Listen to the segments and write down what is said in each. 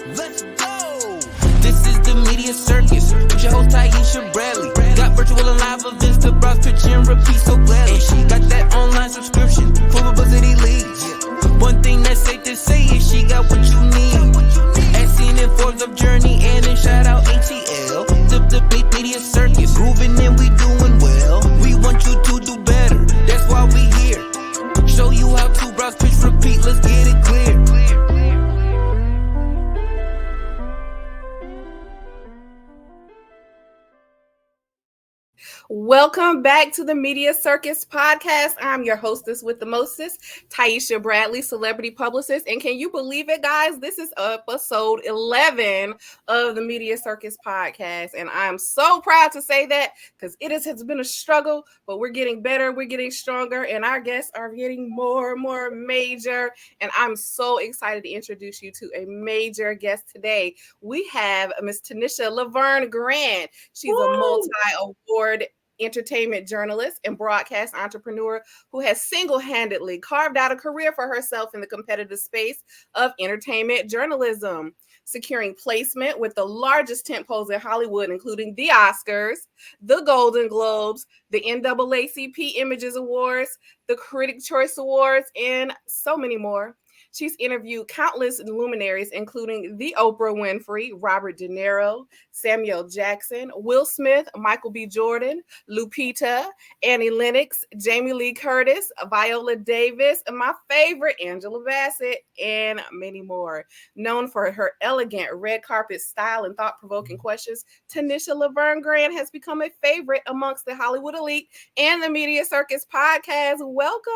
Let's go! This is the Media Circus with your host Taiisha Bradley. Got virtual and live events to browse, pitch, and repeat so gladly. And she got that online subscription for publicity leads. One thing that's safe to say is she got what you need. As seen in Forbes of Journey and in shout out ATL. The Media Circus, grooving and we doing well. We want you to do better, that's why we here. Show you how to browse, pitch, repeat, let's get it clear. Welcome back to the Media Circus Podcast. I'm your hostess with the mostest, Taiisha Bradley, celebrity publicist. And can you believe it, guys? This is episode 11 of the Media Circus Podcast. And I'm so proud to say that because it has been a struggle, but we're getting better, we're getting stronger, and our guests are getting more and more major. And I'm so excited to introduce you to a major guest today. We have Miss Tanisha LaVergne Grant. She's a multi-award entertainment journalist and broadcast entrepreneur who has single-handedly carved out a career for herself in the competitive space of entertainment journalism, securing placement with the largest tentpoles in Hollywood, including the Oscars, the Golden Globes, the NAACP Images Awards, the Critics' Choice Awards, and so many more. She's interviewed countless luminaries, including the Oprah Winfrey, Robert De Niro, Samuel Jackson, Will Smith, Michael B. Jordan, Lupita, Annie Lennox, Jamie Lee Curtis, Viola Davis, and my favorite, Angela Bassett, and many more. Known for her elegant red carpet style and thought-provoking questions, Tanisha LaVergne Grant has become a favorite amongst the Hollywood elite and the Media Circus Podcast. Welcome.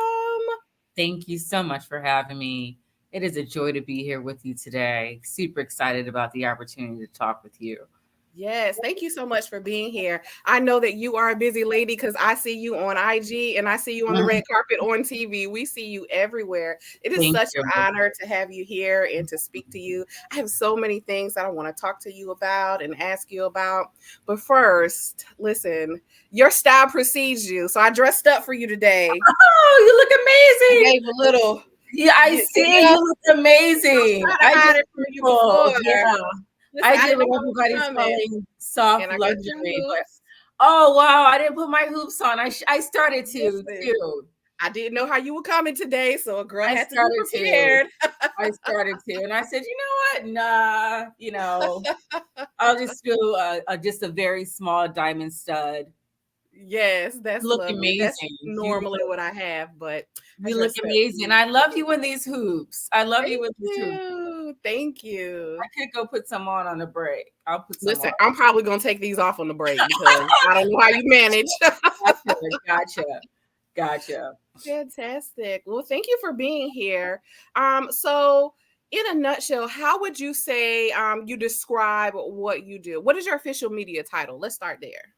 Thank you so much for having me. It is a joy to be here with you today. Super excited about the opportunity to talk with you. Yes, thank you so much for being here. I know that you are a busy lady because I see you on IG and I see you on the red carpet on TV. We see you everywhere. It is such an honor to have you here and to speak to you. I have so many things that I want to talk to you about and ask you about. But first, listen, your style precedes you. So I dressed up for you today. Oh, you look amazing. I gave a little. Yeah, I see. You look amazing. I had it for you before. Yeah. Listen, I did what everybody's calling soft luxury. But, oh, wow. I didn't put my hoops on. I started to, too. I didn't know how you were coming today, so a girl had to be prepared. I started to. And I said, you know what? Nah, I'll just do just a very small diamond stud. Yes, that's look amazing. That's normally what I have, but you look amazing. I love you in these hoops. I love you with these hoops. Thank you. I could go put some on the break. I'll put some Listen, on. I'm probably gonna take these off on the break because I don't know how you manage. Gotcha. Fantastic. Well, thank you for being here. So in a nutshell, how would you say you describe what you do? What is your official media title? Let's start there.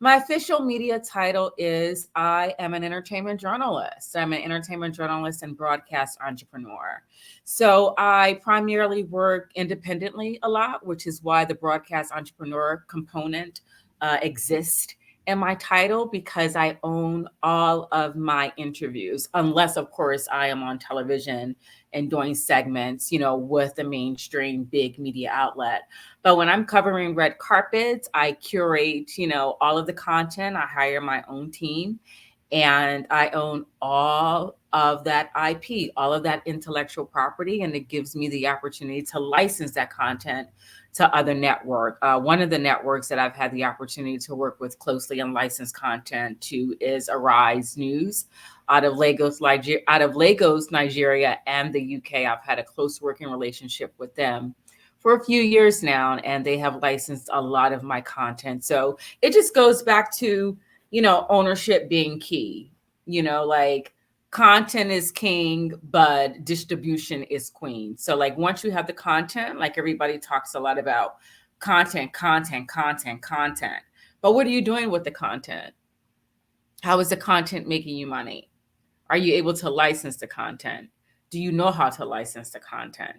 My official media title is I am an entertainment journalist. I'm an entertainment journalist and broadcast entrepreneur. So I primarily work independently a lot, which is why the broadcast entrepreneur component exists in my title, because I own all of my interviews, unless, of course, I am on television and doing segments, with the mainstream big media outlet. But when I'm covering red carpets, I curate, all of the content. I hire my own team, and I own all of that IP, all of that intellectual property, and it gives me the opportunity to license that content to other network. One of the networks that I've had the opportunity to work with closely on licensed content to is Arise News out of Lagos, Nigeria, and the UK. I've had a close working relationship with them for a few years now, and they have licensed a lot of my content. So it just goes back to, ownership being key. Content is king, but distribution is queen. So once you have the content, everybody talks a lot about content. But what are you doing with the content? How is the content making you money? Are you able to license the content? Do you know how to license the content?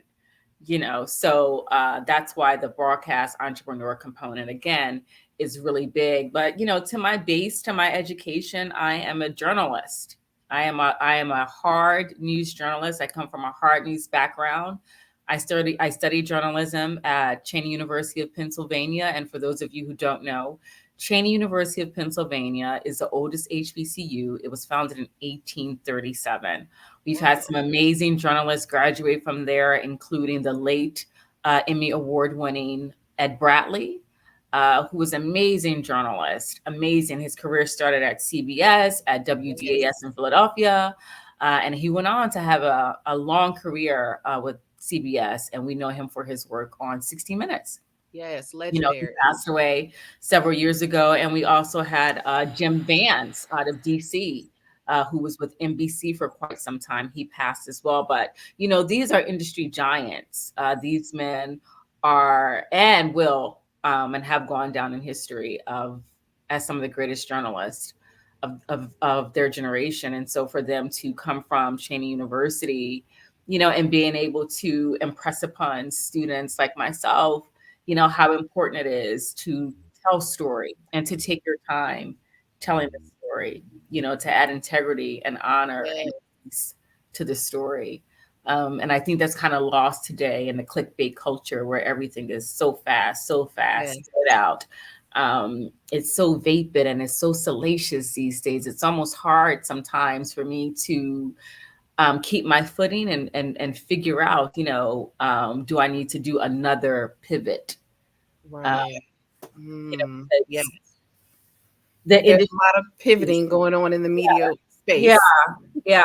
So that's why the broadcast entrepreneur component, again, is really big. But, to my base, to my education, I am a journalist. I am a hard news journalist. I come from a hard news background. I studied journalism at Cheney University of Pennsylvania. And for those of you who don't know, Cheney University of Pennsylvania is the oldest HBCU. It was founded in 1837. We've had some amazing journalists graduate from there, including the late Emmy Award-winning Ed Bradley, who was an amazing journalist. Amazing. His career started at CBS, at WDAS in Philadelphia, and he went on to have a long career with CBS, and we know him for his work on 60 Minutes. Yes, He legendary. passed away several years ago. And we also had Jim Vance out of DC, who was with NBC for quite some time. He passed as well. But, these are industry giants. These men are and will and have gone down in history as some of the greatest journalists of their generation. And so for them to come from Cheney University, and being able to impress upon students like myself, how important it is to tell story and to take your time telling the story, to add integrity and honor and peace to the story. And I think that's kind of lost today in the clickbait culture where everything is so fast, get out. It's so vapid and it's so salacious these days. It's almost hard sometimes for me to keep my footing and figure out, do I need to do another pivot? Right. Yes. There's a lot of pivoting going on in the media space. Yeah.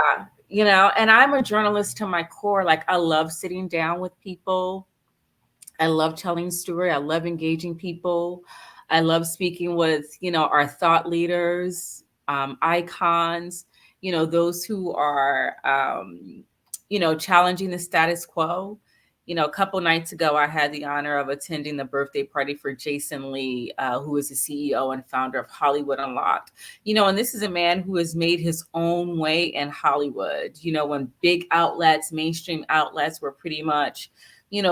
And I'm a journalist to my core. Like, I love sitting down with people. I love telling story. I love engaging people. I love speaking with, our thought leaders, icons, those who are, challenging the status quo. A couple nights ago, I had the honor of attending the birthday party for Jason Lee, who is the CEO and founder of Hollywood Unlocked. And this is a man who has made his own way in Hollywood. When big outlets, mainstream outlets were pretty much,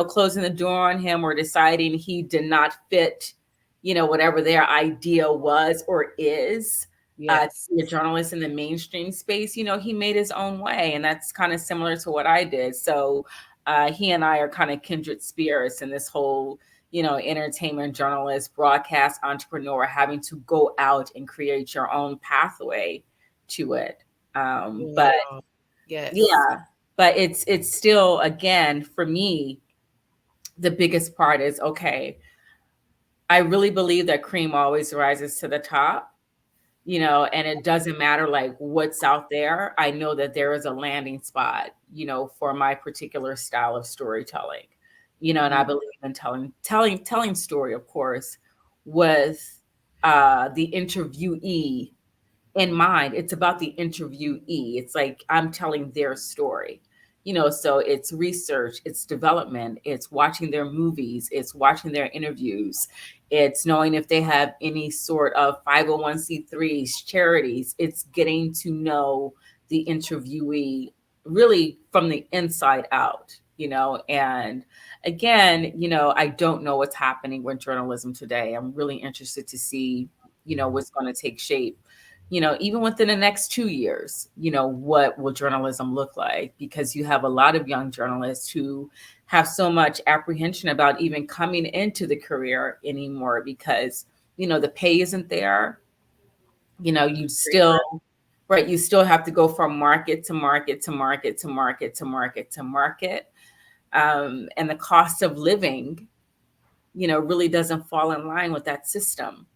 closing the door on him or deciding he did not fit, whatever their idea was or is. To be a journalist in the mainstream space, he made his own way. And that's kind of similar to what I did. So he and I are kind of kindred spirits in this whole, entertainment journalist, broadcast entrepreneur, having to go out and create your own pathway to it. But it's still, again, for me, the biggest part is, okay, I really believe that cream always rises to the top. And it doesn't matter like what's out there. I know that there is a landing spot, for my particular style of storytelling, and I believe in telling story, of course, with the interviewee in mind. It's about the interviewee. It's like I'm telling their story. So it's research, it's development, it's watching their movies, it's watching their interviews, it's knowing if they have any sort of 501c3s, charities. It's getting to know the interviewee really from the inside out, and again, I don't know what's happening with journalism today. I'm really interested to see, what's going to take shape. Even within the next 2 years, what will journalism look like? Because you have a lot of young journalists who have so much apprehension about even coming into the career anymore because, the pay isn't there. You still have to go from market to market to market to market to market to market. And the cost of living, really doesn't fall in line with that system.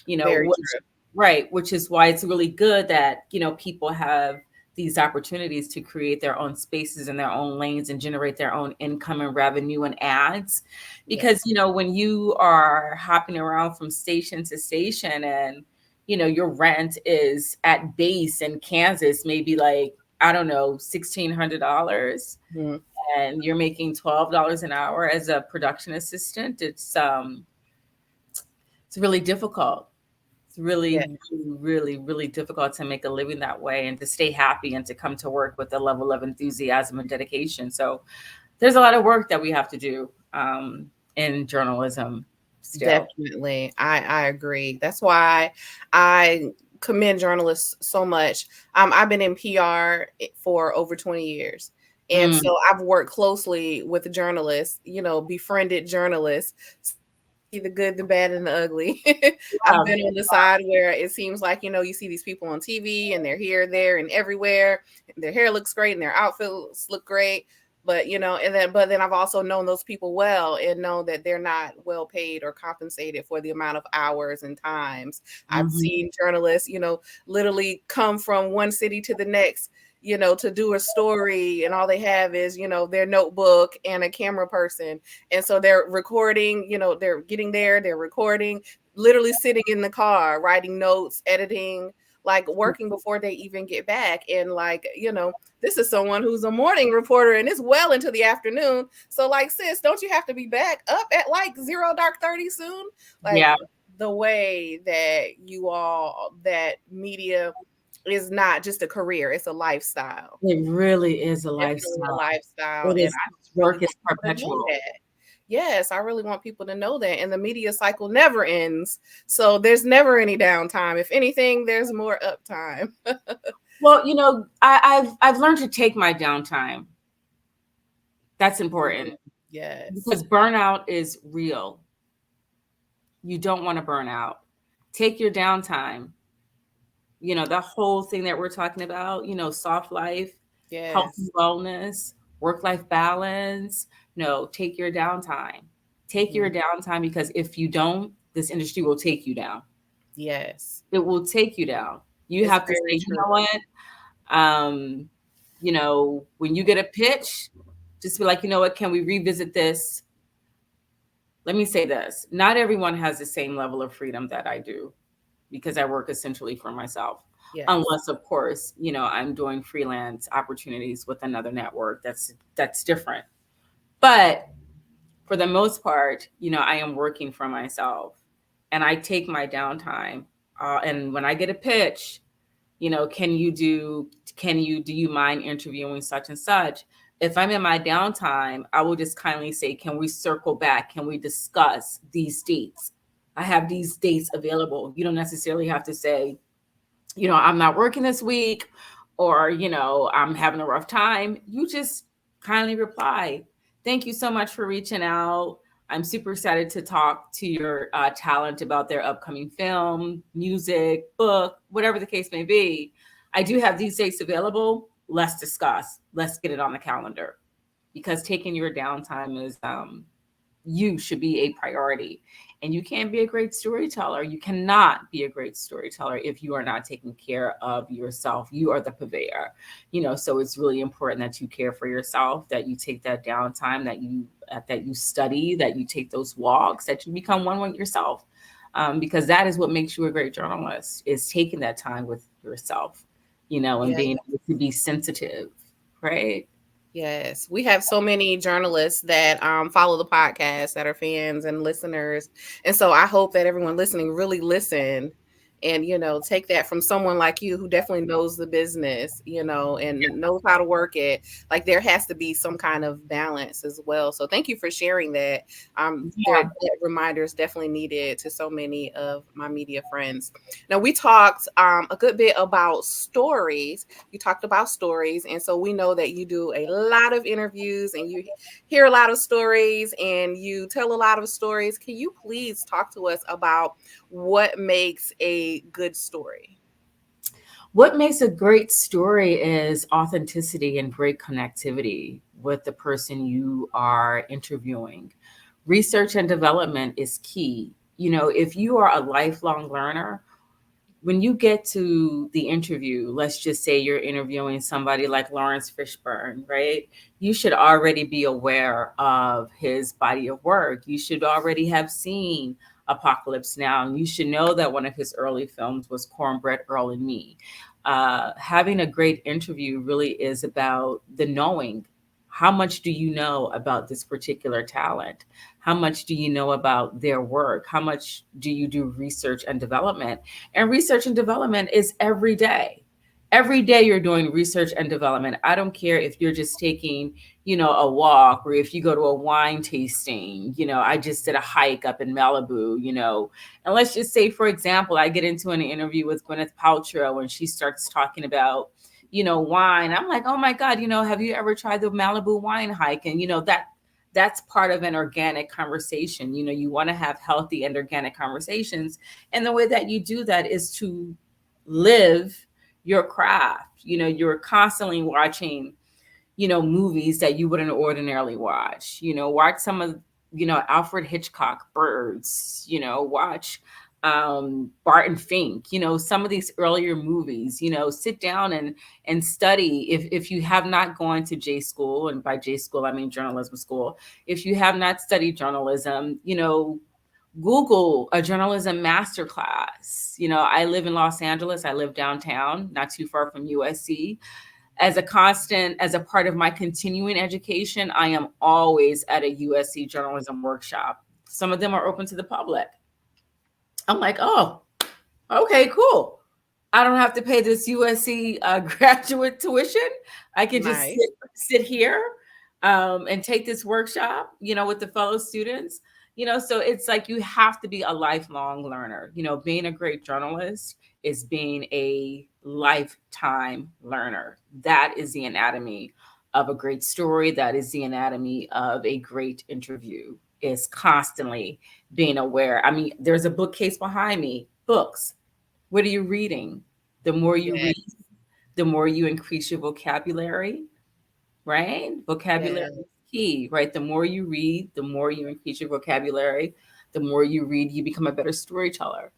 Very true. Right, which is why it's really good that, people have these opportunities to create their own spaces and their own lanes and generate their own income and revenue and ads. Because, when you are hopping around from station to station and, your rent is at base in Kansas, maybe like, I don't know, $1,600 and you're making $12 an hour as a production assistant. It's really difficult. It's really difficult to make a living that way and to stay happy and to come to work with a level of enthusiasm and dedication. So there's a lot of work that we have to do in journalism still. Definitely. I agree. That's why I commend journalists so much. I've been in PR for over 20 years. And so I've worked closely with journalists, befriended journalists, see the good, the bad, and the ugly. I've been on the side where it seems like, you see these people on TV and they're here, there, and everywhere. And their hair looks great and their outfits look great. But, but then I've also known those people well and know that they're not well paid or compensated for the amount of hours and times. I've seen journalists, literally come from one city to the next, to do a story, and all they have is, their notebook and a camera person. And so they're recording, they're getting there, they're recording, literally sitting in the car, writing notes, editing, like working before they even get back. And like, this is someone who's a morning reporter and it's well into the afternoon. So like, sis, don't you have to be back up at like 0:30 soon? Like the way that media is not just a career, it's a lifestyle. It really is a lifestyle. Work is perpetual. Yes, I really want people to know that. And the media cycle never ends. So there's never any downtime. If anything, there's more uptime. Well, I've learned to take my downtime. That's important. Yes. Because burnout is real. You don't want to burn out. Take your downtime. The whole thing that we're talking about, soft life, health and wellness, work-life balance. No, take your downtime. Take your downtime, because if you don't, this industry will take you down. Yes. It will take you down. You have to say, you know what? When you get a pitch, just be like, you know what, can we revisit this? Let me say this. Not everyone has the same level of freedom that I do, because I work essentially for myself. Yes. Unless, of course, I'm doing freelance opportunities with another network. That's different. But for the most part, I am working for myself, and I take my downtime. And when I get a pitch, do you mind interviewing such and such? If I'm in my downtime, I will just kindly say, can we circle back? Can we discuss these dates? I have these dates available. You don't necessarily have to say, I'm not working this week, or, I'm having a rough time. You just kindly reply, thank you so much for reaching out. I'm super excited to talk to your talent about their upcoming film, music, book, whatever the case may be. I do have these dates available. Let's discuss. Let's get it on the calendar, because taking your downtime is, you should be a priority. And you can't be a great storyteller. You cannot be a great storyteller if you are not taking care of yourself. You are the purveyor, so it's really important that you care for yourself, that you take that downtime, that you study, that you take those walks, that you become one with yourself. Because that is what makes you a great journalist, is taking that time with yourself, and being able to be sensitive, right? Yes, we have so many journalists that follow the podcast, that are fans and listeners. And so I hope that everyone listening really listen and, take that from someone like you who definitely knows the business, and knows how to work it. Like, there has to be some kind of balance as well. So thank you for sharing that. That reminder is definitely needed to so many of my media friends. Now, we talked a good bit about stories. You talked about stories. And so we know that you do a lot of interviews and you hear a lot of stories and you tell a lot of stories. Can you please talk to us about what makes a good story? What makes a great story is authenticity and great connectivity with the person you are interviewing. Research and development is key. If you are a lifelong learner, when you get to the interview, let's just say you're interviewing somebody like Lawrence Fishburne, right? You should already be aware of his body of work. You should already have seen Apocalypse Now. And you should know that one of his early films was Cornbread Earl and Me. Having a great interview really is about the knowing. How much do you know about this particular talent? How much do you know about their work? How much do you do research and development? And research and development is every day. Every day you're doing research and development. I don't care if you're just taking, a walk, or if you go to a wine tasting. I just did a hike up in Malibu, and let's just say, for example, I get into an interview with Gwyneth Paltrow and she starts talking about, wine. I'm like, oh my God, have you ever tried the Malibu wine hike? And that's part of an organic conversation. You want to have healthy and organic conversations. And the way that you do that is to live your craft. You're constantly watching, movies that you wouldn't ordinarily watch. Watch some of, Alfred Hitchcock, Birds, watch Barton Fink, some of these earlier movies, sit down and study. If you have not gone to J school, and by J school, I mean journalism school, if you have not studied journalism, Google a journalism masterclass. I live in Los Angeles. I live downtown, not too far from USC. As a part of my continuing education, I am always at a USC journalism workshop. Some of them are open to the public. I'm like, oh, okay, cool. I don't have to pay this USC graduate tuition. I can just sit here and take this workshop, with the fellow students. So it's like you have to be a lifelong learner. Being a great journalist is being a lifetime learner. That is the anatomy of a great story. That is the anatomy of a great interview, is constantly being aware. I mean, there's a bookcase behind me. Books. What are you reading? The more you read, the more you increase your vocabulary, right? Vocabulary is key, right? The more you read, the more you increase your vocabulary. The more you read, you become a better storyteller,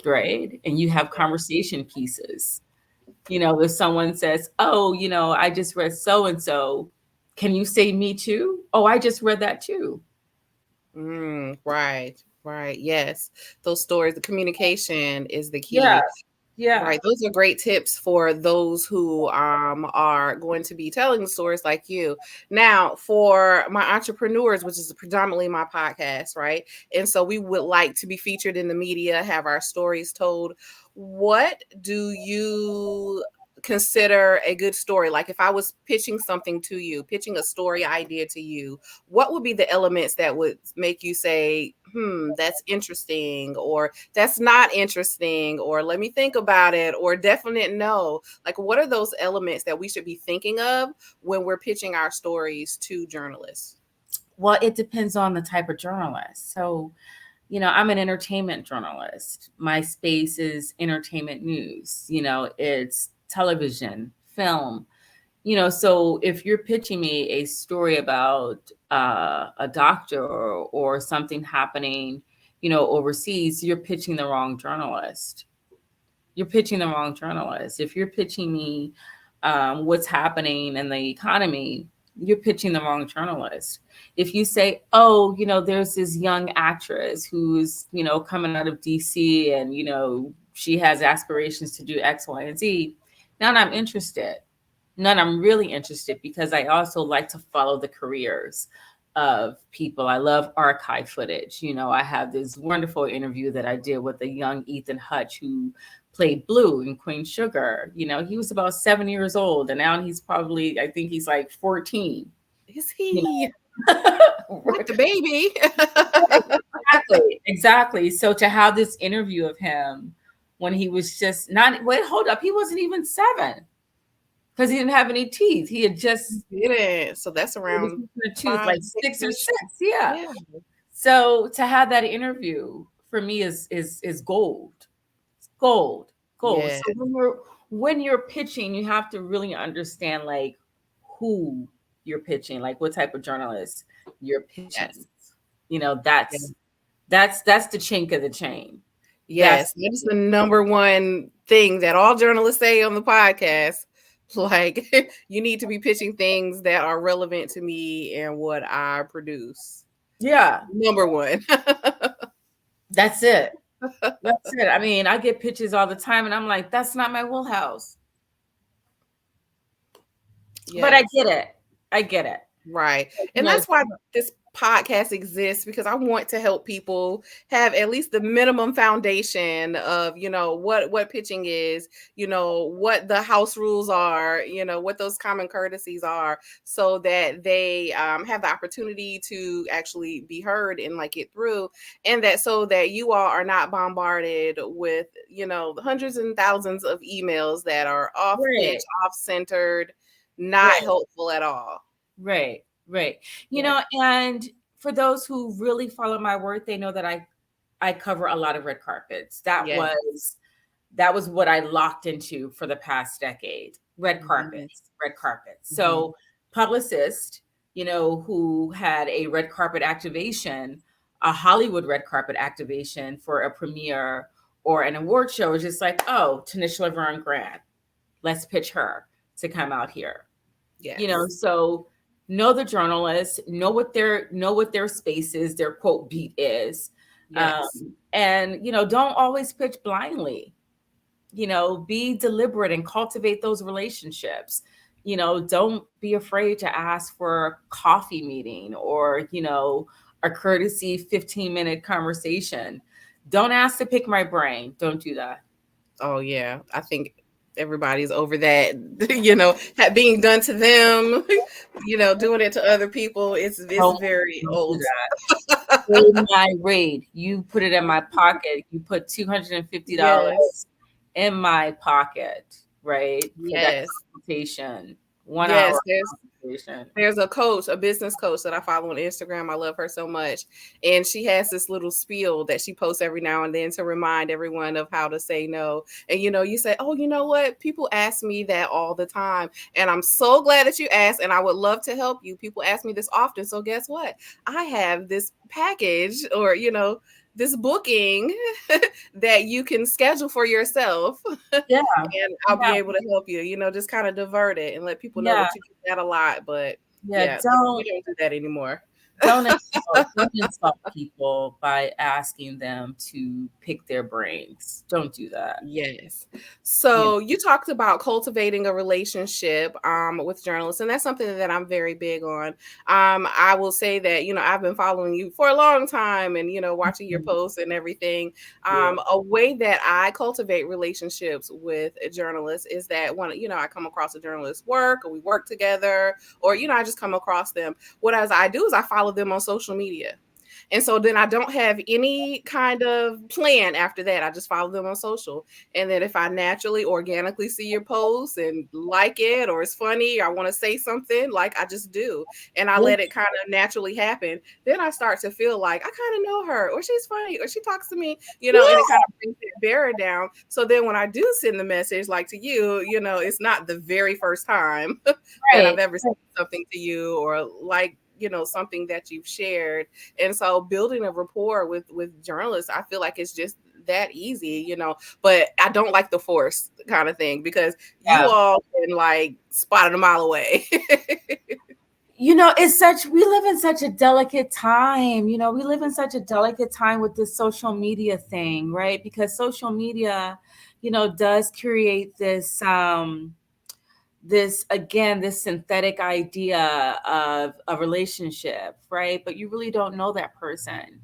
right? And you have conversation pieces. If someone says, oh, I just read so-and-so, can you say me too? Oh, I just read that too. Right. Yes. Those stories, the communication is the key. Yeah. Right. Those are great tips for those who are going to be telling stories like you. Now, for my entrepreneurs, which is predominantly my podcast, right? And so we would like to be featured in the media, have our stories told. What do you consider a good story? Like if I was pitching something to you, pitching a story idea to you, what would be the elements that would make you say, that's interesting, or that's not interesting, or let me think about it, or definite no? Like, what are those elements that we should be thinking of when we're pitching our stories to journalists? Well, it depends on the type of journalist. So, I'm an entertainment journalist. My space is entertainment news. It's television, film. So if you're pitching me a story about a doctor or something happening, overseas, you're pitching the wrong journalist. If you're pitching me what's happening in the economy, you're pitching the wrong journalist. If you say, oh, there's this young actress who's, coming out of DC and, she has aspirations to do X, Y, and Z. Now I'm interested. Now I'm really interested because I also like to follow the careers of people. I love archive footage. I have this wonderful interview that I did with a young Ethan Hutch who played Blue in Queen Sugar. He was about 7 years old, and now he's probably, I think he's like 14. Is he? With the baby. Exactly. So to have this interview of him when he was just he wasn't even 7. Because he didn't have any teeth. He had just didn't. So that's around a tooth, like 6 or 6. Yeah. So to have that interview for me is gold. Gold. Yes. So when you're pitching, you have to really understand like who you're pitching, like what type of journalist you're pitching. That's the chink of the chain. Yes, that's the number one thing that all journalists say on the podcast. Like, you need to be pitching things that are relevant to me and what I produce. Yeah. Number one. That's it. That's it. I mean, I get pitches all the time and I'm like, that's not my wheelhouse. Yes. But I get it. Right. And that's why this podcast exists because I want to help people have at least the minimum foundation of, what pitching is, what the house rules are, what those common courtesies are, so that they have the opportunity to actually be heard and like get through, and that so that you all are not bombarded with, hundreds and thousands of emails that are off pitch, off centered, not helpful at all. Right. And for those who really follow my work, they know that I cover a lot of red carpets. That was what I locked into for the past decade. Red carpets. So publicist, who had a red carpet activation, a Hollywood red carpet activation for a premiere or an award show, is just like, oh, Tanisha LaVergne Grant, let's pitch her to come out here. So know the journalists, know what their space is, their quote beat is. And don't always pitch blindly. Be deliberate and cultivate those relationships. Don't be afraid to ask for a coffee meeting or, a courtesy 15-minute conversation. Don't ask to pick my brain. Don't do that. Oh yeah. I think everybody's over that, being done to them, doing it to other people. It's very old. In my raid, you put it in my pocket. You put $250 in my pocket, right? For that consultation. 1 hour consultation. There's a business coach that I follow on Instagram. I love her so much. And she has this little spiel that she posts every now and then to remind everyone of how to say no. And, you say, oh, you know what? People ask me that all the time. And I'm so glad that you asked. And I would love to help you. People ask me this often. So guess what? I have this package or, this booking that you can schedule for yourself. Yeah. And I'll be able to help you, just kind of divert it and let people know that you do that a lot. But we don't do that anymore. Don't insult people by asking them to pick their brains. Don't do that. Yes. So you talked about cultivating a relationship with journalists, and that's something that I'm very big on. I will say that, I've been following you for a long time and, watching your posts and everything. A way that I cultivate relationships with journalists is that when, I come across a journalist's work or we work together or, I just come across them. What I do is I follow them on social media. And so then I don't have any kind of plan after that. I just follow them on social. And then if I naturally, organically see your post and like it, or it's funny, or I want to say something, like I just do. And I let it kind of naturally happen. Then I start to feel like I kind of know her, or she's funny, or she talks to me, and it kind of brings that barrier down. So then when I do send the message, like to you, it's not the very first time that I've ever sent something to you or like, something that you've shared. And so building a rapport with journalists, I feel like it's just that easy, but I don't like the force kind of thing because you all can like spot it a mile away. We live in such a delicate time, we live in such a delicate time with this social media thing, right? Because social media, does create this, this synthetic idea of a relationship, right? But you really don't know that person.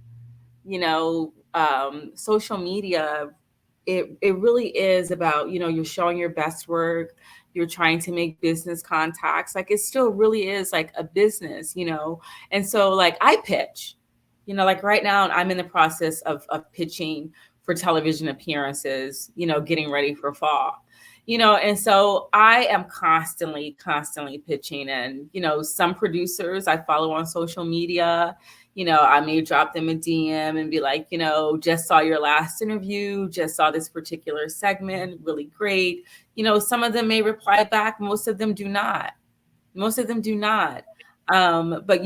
Social media, it really is about, you're showing your best work, you're trying to make business contacts. Like it still really is like a business, And so like I pitch, like right now I'm in the process of pitching for television appearances, getting ready for fall. And so I am constantly pitching. And, some producers I follow on social media, I may drop them a DM and be like, just saw your last interview, just saw this particular segment, really great. Some of them may reply back. Most of them do not. But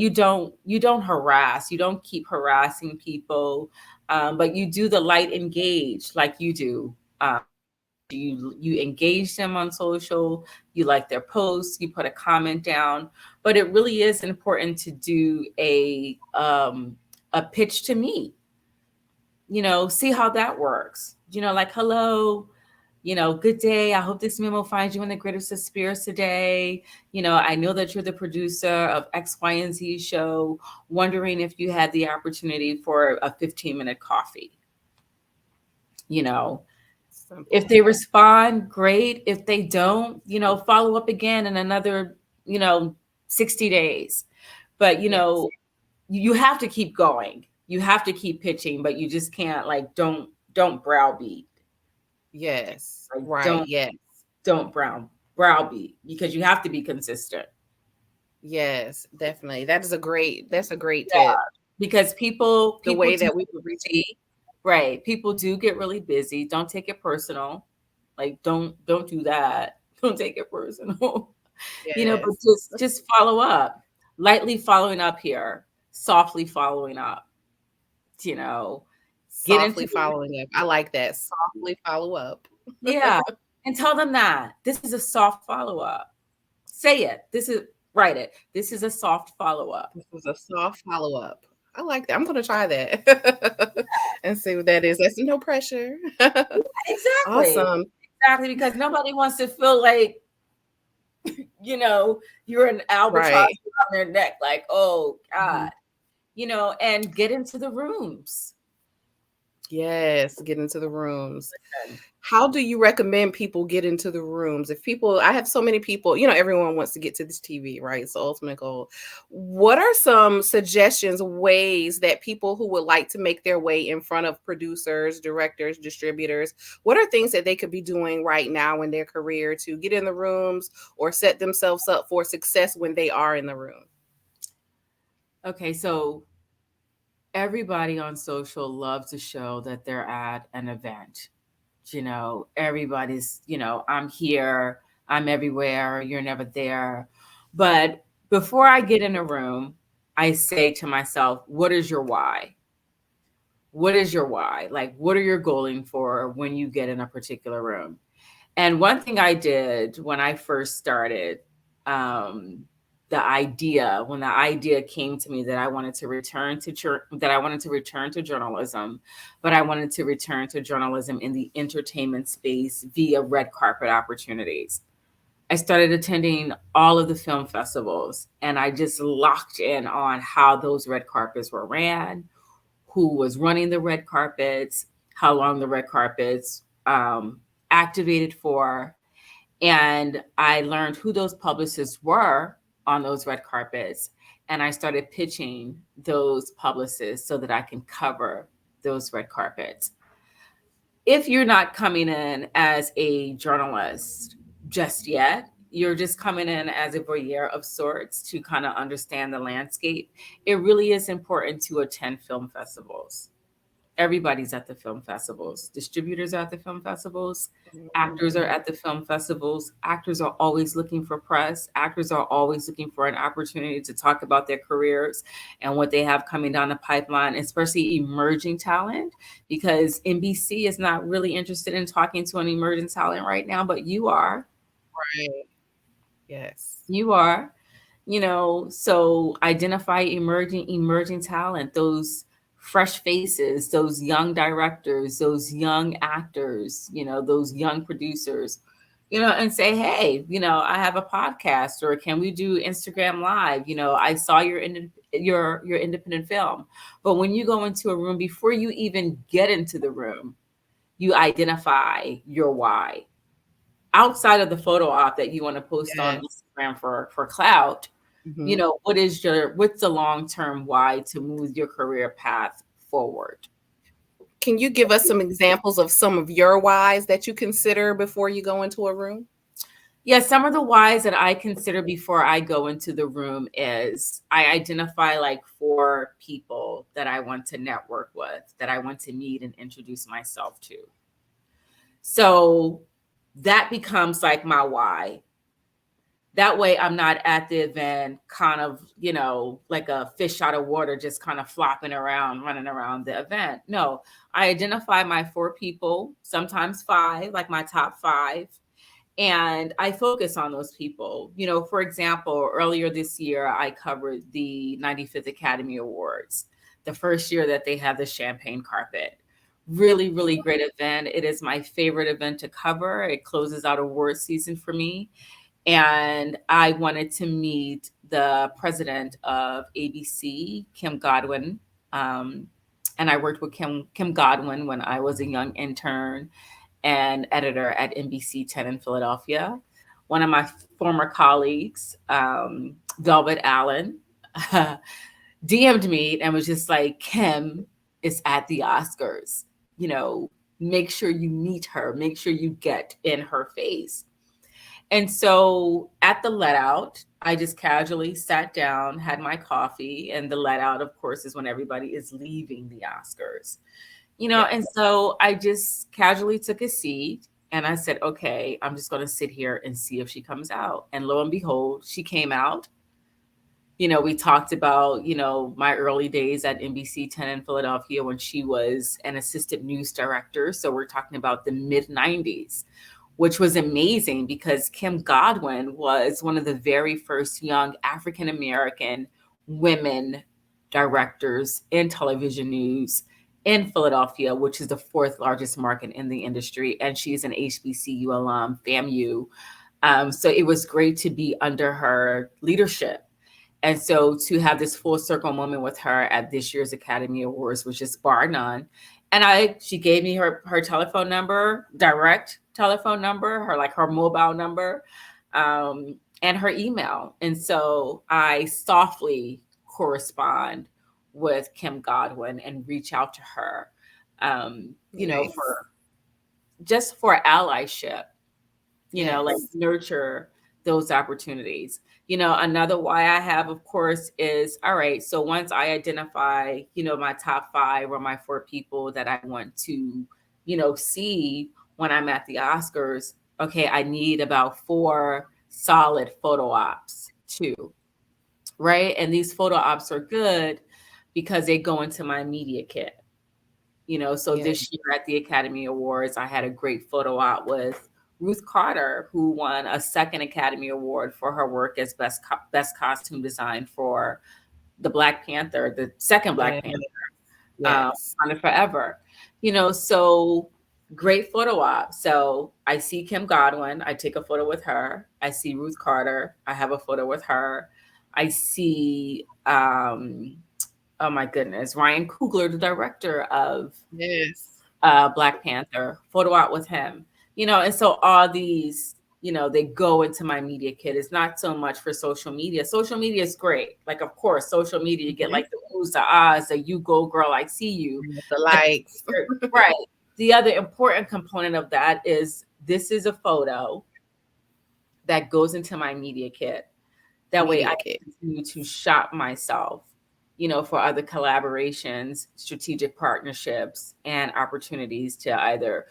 you don't harass, you don't keep harassing people, but you do the light engage like you do. You engage them on social, you like their posts, you put a comment down, but it really is important to do a pitch to me, see how that works. Like, hello, Good day. I hope this memo finds you in the greatest of spirits today. I know that you're the producer of X, Y, and Z show, wondering if you had the opportunity for a 15-minute coffee. Simple. If they respond, great. If they don't, follow up again in another, 60 days. But, you have to keep going. You have to keep pitching, but you just can't don't browbeat. Yes. Like, Right. Yes. Don't browbeat, because you have to be consistent. Yes, definitely. That's a great Yeah, tip. because people The way do that we get busy, right? People do get really busy. Don't take it personal. Like, don't do that. Don't take it personal. But Yes. just follow up. Lightly following up here, softly following up. Get Softly into following up. I like that. Softly follow up. yeah, and tell them that this is a soft follow up. Say it. Write it. This is a soft follow up. This was a soft follow up. I like that. I'm going to try that and see what that is. That's no pressure. Exactly. Awesome. Exactly, because nobody wants to feel like, you're an albatross Right. on their neck, like, oh God, and get into the rooms. Yes, get into the rooms. How do you recommend people get into the rooms? I have so many people, everyone wants to get to this TV, right? It's the ultimate goal. What are some suggestions, ways that people who would like to make their way in front of producers, directors, distributors, what are things that they could be doing right now in their career to get in the rooms or set themselves up for success when they are in the room? Okay, so everybody on social loves to show that they're at an event. Everybody's, I'm here, I'm everywhere, you're never there. But before I get in a room, I say to myself, what is your why? What is your why? Like, what are you going for when you get in a particular room? And one thing I did when I first started, when the idea came to me that I wanted to return to journalism, but I wanted to return to journalism in the entertainment space via red carpet opportunities. I started attending all of the film festivals, and I just locked in on how those red carpets were ran, who was running the red carpets, how long the red carpets activated for. And I learned who those publicists were on those red carpets. And I started pitching those publicists so that I can cover those red carpets. If you're not coming in as a journalist just yet, you're just coming in as a voyeur of sorts to kind of understand the landscape, it really is important to attend film festivals. Everybody's at the film festivals. Distributors are at the film festivals. Actors are at the film festivals. Actors are always looking for press. Actors are always looking for an opportunity to talk about their careers and what they have coming down the pipeline, especially emerging talent, because NBC is not really interested in talking to an emerging talent right now, but you are. Right. Yes. You are. So identify emerging talent, those fresh faces, those young directors, those young actors, those young producers, and say, hey, I have a podcast, or can we do Instagram Live? I saw your independent film. But when you go into a room, before you even get into the room, you identify your why. Outside of the photo op that you want to post on Instagram for clout, what's the long-term why to move your career path forward? Can you give us some examples of some of your whys that you consider before you go into a room? Yeah, some of the whys that I consider before I go into the room is I identify like 4 people that I want to network with, that I want to meet and introduce myself to. So that becomes like my why. That way I'm not at the event kind of, like a fish out of water, just kind of flopping around, running around the event. No, I identify my 4 people, sometimes 5, like my top 5. And I focus on those people. For example, earlier this year, I covered the 95th Academy Awards, the first year that they had the champagne carpet. Really, really great event. It is my favorite event to cover. It closes out award season for me. And I wanted to meet the president of ABC, Kim Godwin. And I worked with Kim Godwin when I was a young intern and editor at NBC 10 in Philadelphia. One of my former colleagues, Velvet Allen, DM'd me and was just like, Kim is at the Oscars. Make sure you meet her, make sure you get in her face. And so at the let out, I just casually sat down, had my coffee, and the let out, of course, is when everybody is leaving the Oscars. And so I just casually took a seat and I said, okay, I'm just going to sit here and see if she comes out. And lo and behold, she came out. We talked about, my early days at NBC 10 in Philadelphia when she was an assistant news director. So we're talking about the mid 90s, which was amazing because Kim Godwin was one of the very first young African-American women directors in television news in Philadelphia, which is the fourth largest market in the industry. And she's an HBCU alum, FAMU. So it was great to be under her leadership. And so to have this full circle moment with her at this year's Academy Awards was just bar none. And she gave me her telephone number, direct telephone number, her mobile number, and her email. And so I softly correspond with Kim Godwin and reach out to her, Nice. for allyship, nurture those opportunities. Another why I have, of course, is, all right, so once I identify, my top 5 or my 4 people that I want to, see when I'm at the Oscars, okay, I need about 4 solid photo ops too, right? And these photo ops are good because they go into my media kit. This year at the Academy Awards, I had a great photo op with Ruth Carter, who won a second Academy Award for her work as best costume design for the Black Panther, the second Black Panther, Wakanda Forever. So great photo op. So I see Kim Godwin, I take a photo with her. I see Ruth Carter, I have a photo with her. I see, oh my goodness, Ryan Coogler, the director of Black Panther, photo op with him. And so all these, they go into my media kit. It's not so much for social media. Social media is great. Of course, social media, you get the oohs, the ahs, the you go girl, I see you. The likes. Right. The other important component of that is this is a photo that goes into my media kit. That way I can continue to shop myself, for other collaborations, strategic partnerships, and opportunities to either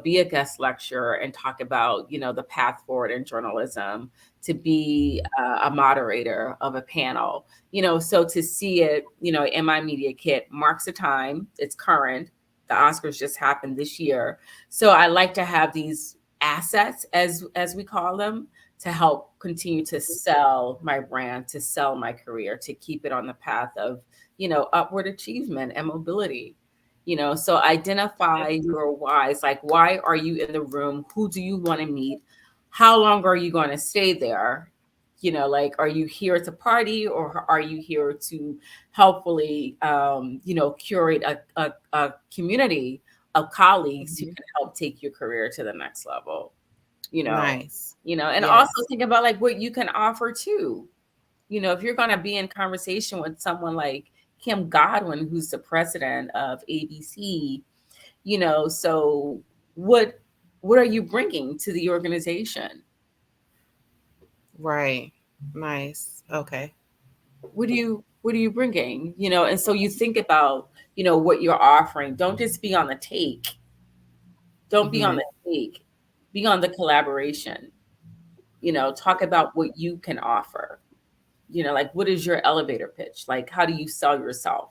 be a guest lecturer and talk about, the path forward in journalism, to be a moderator of a panel, so to see it, in my media kit marks the time. It's current. The Oscars just happened this year. So I like to have these assets, as we call them, to help continue to sell my brand, to sell my career, to keep it on the path of, upward achievement and mobility. So identify your whys, why are you in the room? Who do you want to meet? How long are you going to stay there? Are you here to party, or are you here to helpfully, curate a community of colleagues who can help take your career to the next level? Nice. And also think about what you can offer too. If you're going to be in conversation with someone like Kim Godwin, who's the president of ABC, so what are you bringing to the organization? Right. Nice. Okay. What are you bringing? And so you think about, what you're offering. Don't just be on the take. Don't be on the take. Be on the collaboration. Talk about what you can offer. What is your elevator pitch? How do you sell yourself?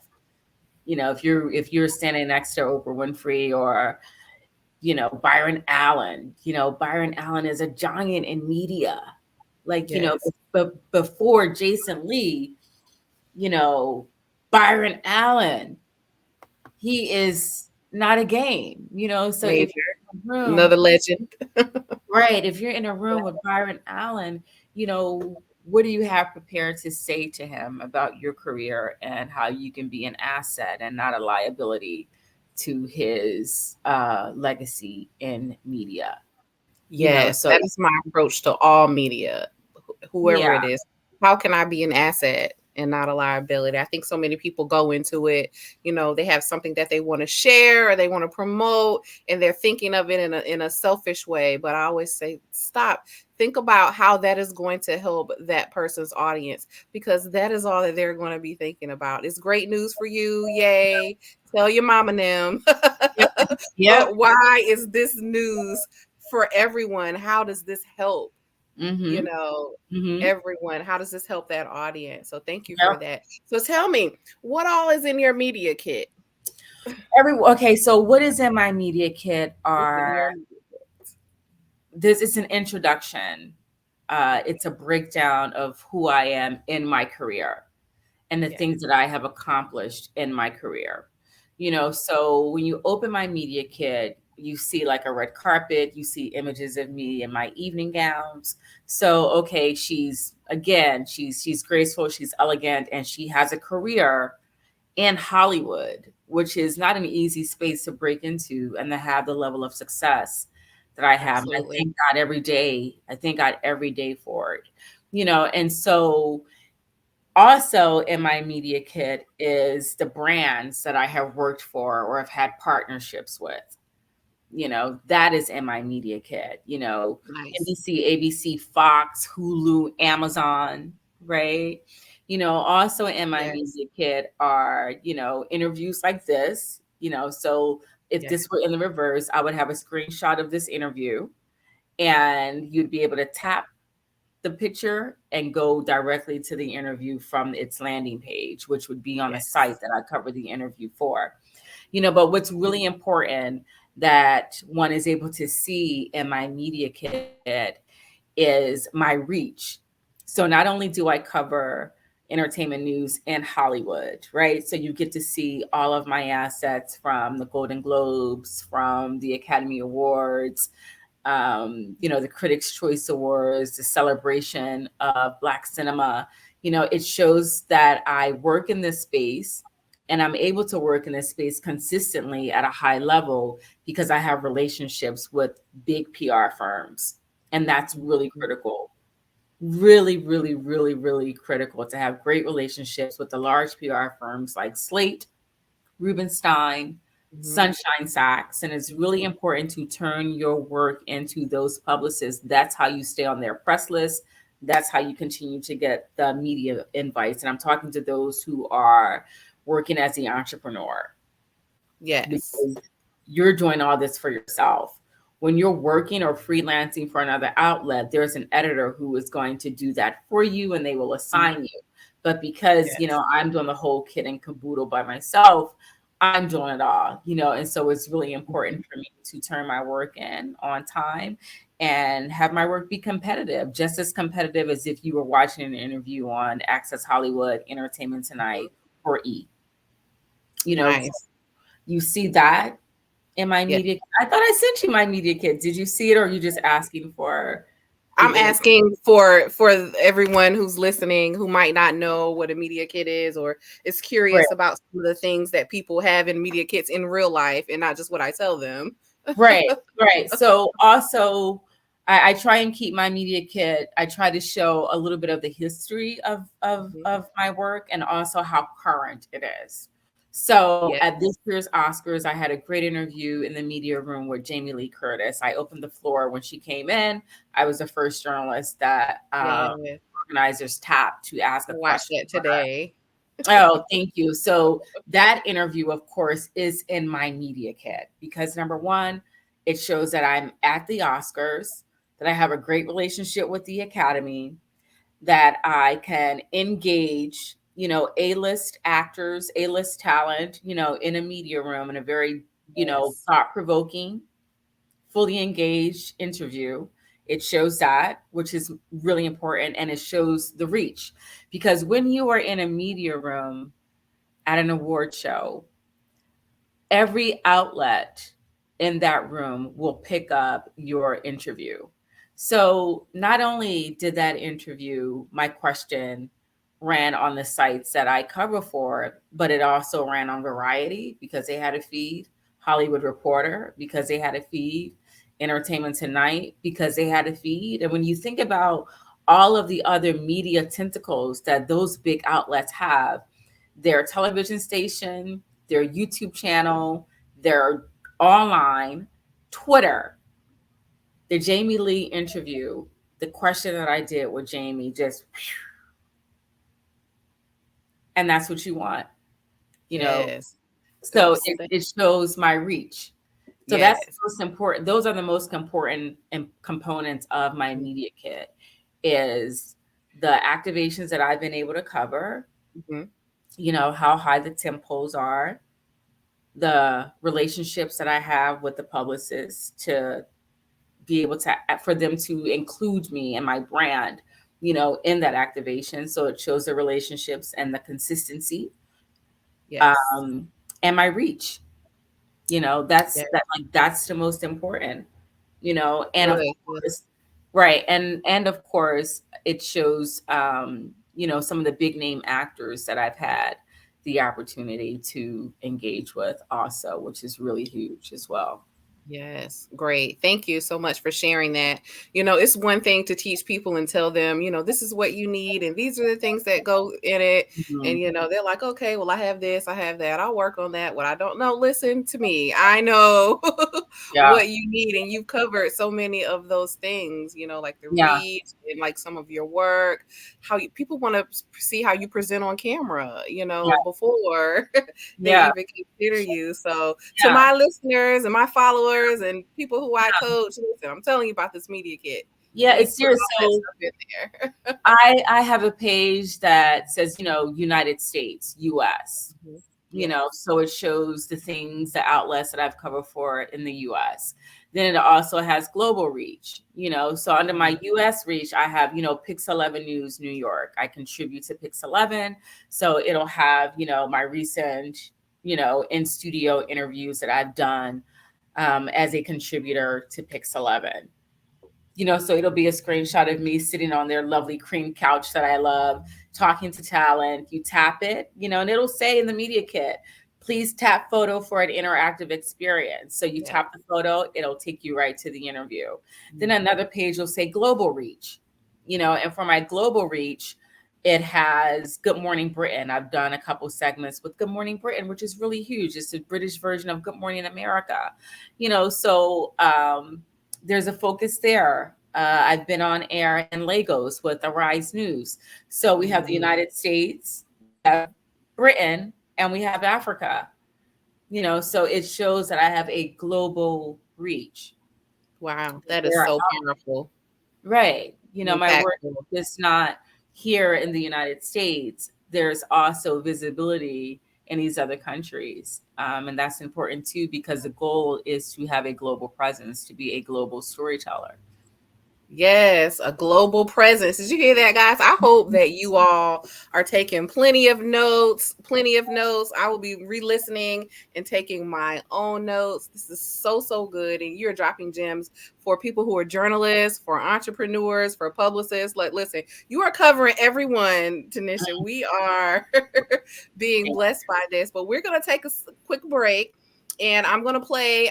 If you're standing next to Oprah Winfrey or, Byron Allen, Byron Allen is a giant in media. Before Jason Lee, Byron Allen, he is not a game, you know. So if Major. you're in a room, Another legend. right, if you're in a room with Byron Allen, you know, what do you have prepared to say to him about your career and how you can be an asset and not a liability to his legacy in media? You know, Yes, so that is my approach to all media, whoever yeah. it is. How can I be an asset and not a liability? I think so many people go into it, they have something that they want to share or they want to promote, and they're thinking of it in a selfish way. But I always say, stop. Think about how that is going to help that person's audience, because that is all that they're going to be thinking about. It's great news for you. Yay. Tell your mom and them. Yep. Yep. But why is this news for everyone? How does this help? Mm-hmm. Mm-hmm. Everyone, how does this help that audience? So thank you for Yep. that. So tell me, what all is in your media kit? Okay, so what is in my media kit What's in your are media kit? this is an introduction. It's a breakdown of who I am in my career and the Yeah. things that I have accomplished in my career. You know, so when you open my media kit, you see like a red carpet, you see images of me in my evening gowns. So okay, she's graceful, she's elegant, and she has a career in Hollywood, which is not an easy space to break into and to have the level of success that I have. And I Absolutely. thank God every day. I thank God every day for it. You know, and so also in my media kit is the brands that I have worked for or have had partnerships with. You know, that is in my media kit, you know, Nice. NBC, ABC, Fox, Hulu, Amazon, right? You know, also in my Yes. media kit are, you know, interviews like this, you know, so if Yeah. this were in the reverse, I would have a screenshot of this interview and you'd be able to tap the picture and go directly to the interview from its landing page, which would be on the Yes. site that I covered the interview for. You know, but what's really important that one is able to see in my media kit is my reach. So not only do I cover entertainment news in Hollywood, right? So you get to see all of my assets from the Golden Globes, from the Academy Awards, you know, the Critics' Choice Awards, the celebration of Black cinema. You know, it shows that I work in this space and I'm able to work in this space consistently at a high level because I have relationships with big PR firms. And that's really critical. Really, really, really, really critical to have great relationships with the large PR firms like Slate, Rubenstein, Mhm. Sunshine Sachs, and it's really important to turn your work into those publicists. That's how you stay on their press list. That's how you continue to get the media invites. And I'm talking to those who are working as the entrepreneur Yes. because you're doing all this for yourself. When you're working or freelancing for another outlet, there's an editor who is going to do that for you and they will assign you. But because, you Yes. know, I'm doing the whole kit and caboodle by myself, I'm doing it all, you know, and so it's really important for me to turn my work in on time and have my work be competitive, just as competitive as if you were watching an interview on Access Hollywood, Entertainment Tonight, or E. You know, so Nice. you see that in my Yeah. media. I thought I sent you my media kit. Did you see it, or are you just asking for the I'm interview? asking for everyone who's listening who might not know what a media kit is or is Right, curious about some of the things that people have in media kits in real life and not just what I tell them. right, right. So also, I try and keep my media kit. I try to show a little bit of the history of Mhm. of my work and also how current it is. So Yeah. at this year's Oscars, I had a great interview in the media room with Jamie Lee Curtis. I opened the floor when she came in. I was the first journalist that Yeah. organizers tapped to ask I a watched question that for her. today. Oh, thank you. So that interview, of course, is in my media kit because number one, it shows that I'm at the Oscars, that I have a great relationship with the Academy, that I can engage, you know, A-list actors, A-list talent, you know, in a media room in a very, you know, Yes. thought-provoking, fully engaged interview. It shows that, which is really important, and it shows the reach. Because when you are in a media room at an award show, every outlet in that room will pick up your interview. So not only did that interview, my question ran on the sites that I cover for, but it also ran on Variety because they had a feed, Hollywood Reporter because they had a feed, Entertainment Tonight because they had a feed. And when you think about all of the other media tentacles that those big outlets have, their television station, their YouTube channel, their online, Twitter, the Jamie Lee interview, the question that I did with Jamie, just, and that's what you want, you know? So it shows my reach. So that's the most important. Those are the most important components of my media kit is the activations that I've been able to cover, you know, how high the tempos are, the relationships that I have with the publicists to be able to, for them to include me and my brand, you know, in that activation. So it shows the relationships and the consistency, and my reach, you know, that's the most important, you know, and of course, right. And of course it shows, you know, some of the big name actors that I've had the opportunity to engage with also, which is really huge as well. Yes. Great. Thank you so much for sharing that. You know, it's one thing to teach people and tell them, you know, this is what you need and these are the things that go in it. And, you know, they're like, okay, well, I have this, I have that. I'll work on that. What I don't know, listen to me. I know what you need. And you've covered so many of those things, you know, like the reach and like some of your work, how people want to see how you present on camera, you know, before they even consider you. So to my listeners and my followers, and people who I coach, listen, I'm telling you about this media kit. Yeah, it's serious. So I have a page that says, you know, United States, US, you know, so it shows the things, the outlets that I've covered for in the US. Then it also has global reach, you know, so under my US reach, I have, you know, Pix 11 News, New York. I contribute to Pix 11. So it'll have, you know, my recent, you know, in studio interviews that I've done as a contributor to Pix 11. You know, so it'll be a screenshot of me sitting on their lovely cream couch that I love, talking to talent. You tap it, you know, and it'll say in the media kit, please tap photo for an interactive experience. So you tap the photo, it'll take you right to the interview. Then another page will say global reach, you know, and for my global reach, it has Good Morning Britain. I've done a couple segments with Good Morning Britain, which is really huge. It's a British version of Good Morning America, you know, so there's a focus there. I've been on air in Lagos with Arise News. So we have the United States, we have Britain, and we have Africa, you know, so it shows that I have a global reach. Wow, that is so powerful. Right. You know, my work is not here in the United States. There's also visibility in these other countries. And that's important too, because the goal is to have a global presence, to be a global storyteller. Yes, a global presence. Did you hear that, guys? I hope that you all are taking plenty of notes. I will be re-listening and taking my own notes. This is so good. And you're dropping gems for people who are journalists, for entrepreneurs, for publicists. Like, listen, you are covering everyone, Tanisha. We are being blessed by this, but we're going to take a quick break and I'm going to play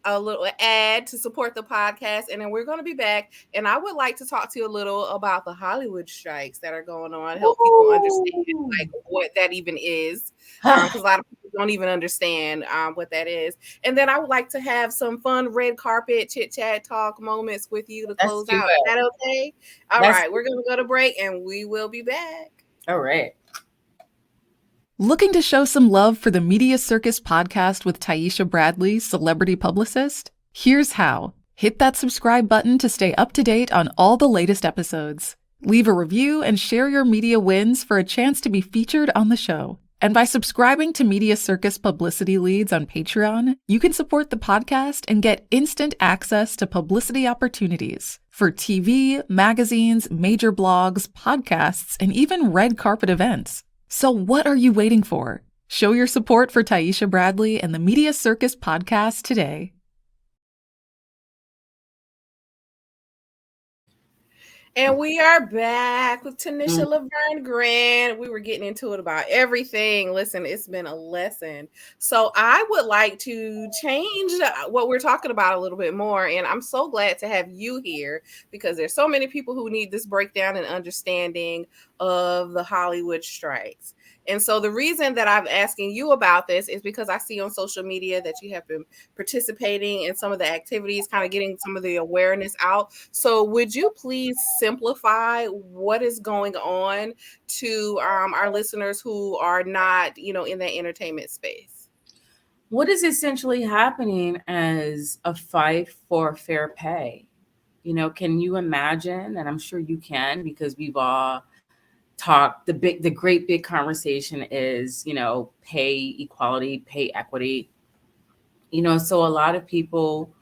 a little ad to support the podcast, and then we're going to be back. And I would like to talk to you a little about the Hollywood strikes that are going on, help people understand like what that even is, because a lot of people don't even understand what that is. And then I would like to have some fun red carpet chit chat talk moments with you to close out. Is that okay? All right, we're going to go to break, and we will be back. All right. Looking to show some love for the Media Circus Podcast with Taiisha Bradley, celebrity publicist? Here's how. Hit that subscribe button to stay up to date on all the latest episodes. Leave a review and share your media wins for a chance to be featured on the show. And by subscribing to Media Circus Publicity Leads on Patreon, you can support the podcast and get instant access to publicity opportunities for TV, magazines, major blogs, podcasts, and even red carpet events. So what are you waiting for? Show your support for Taiisha Bradley and the Media Circus Podcast today. And we are back with Tanisha LaVergne Grant. We were getting into it about everything. Listen, it's been a lesson. So I would like to change what we're talking about a little bit more. And I'm so glad to have you here because there's so many people who need this breakdown and understanding of the Hollywood strikes. And so the reason that I'm asking you about this is because I see on social media that you have been participating in some of the activities, kind of getting some of the awareness out. So would you please simplify what is going on to our listeners who are not, in that entertainment space? What is essentially happening is a fight for fair pay. Can you imagine? And I'm sure you can, because we've all talked. The great big conversation is, pay equality, pay equity. So a lot of people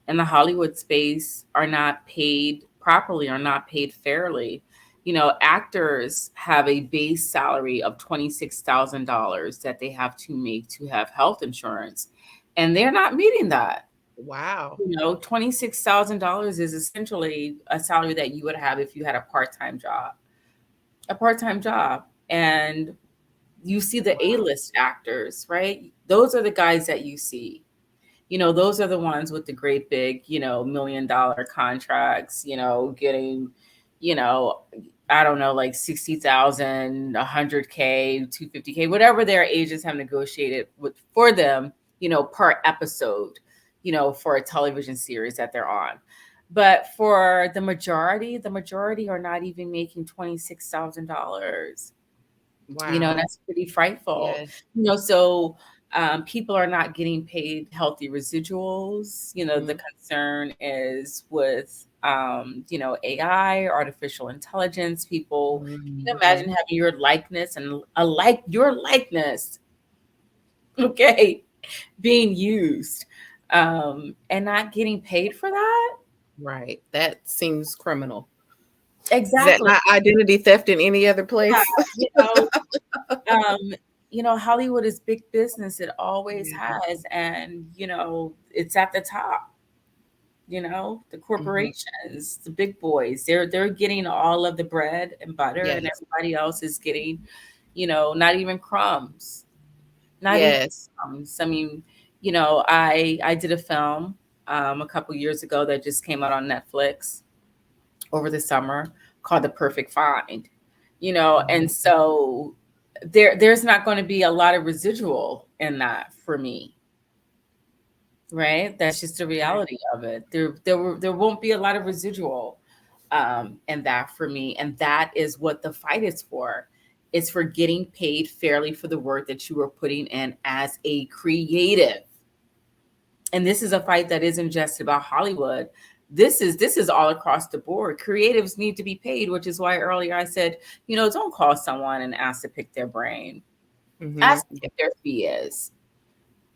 in the Hollywood space are not paid properly, are not paid fairly. Actors have a base salary of $26,000 that they have to make to have health insurance, and they're not meeting that. Wow. $26,000 is essentially a salary that you would have if you had a part-time job. And you see the A-list actors, right? Those are the guys that you see. Those are the ones with the great big, $1 million contracts, getting, I don't know, like 60,000, 100K, 250K, whatever their agents have negotiated for them, per episode, for a television series that they're on. But for the majority are not even making $26,000. Wow. That's pretty frightful. Yes. So people are not getting paid healthy residuals. The concern is with, AI, artificial intelligence. People, can you imagine having your likeness and your likeness, okay, being used and not getting paid for that? Right. That seems criminal. Exactly. Is that not identity theft in any other place? Yeah, Hollywood is big business. It always has. And, it's at the top. The corporations, the big boys, they're getting all of the bread and butter, and everybody else is getting, not even crumbs. Even crumbs. I mean, I did a film a couple years ago that just came out on Netflix over the summer called The Perfect Find, and so there's not going to be a lot of residual in that for me. Right? That's just the reality of it. There won't be a lot of residual in that for me. And that is what the fight is for. It's for getting paid fairly for the work that you are putting in as a creative. And this is a fight that isn't just about Hollywood. This is all across the board. Creatives need to be paid, which is why earlier I said, don't call someone and ask to pick their brain. Ask what their fee is.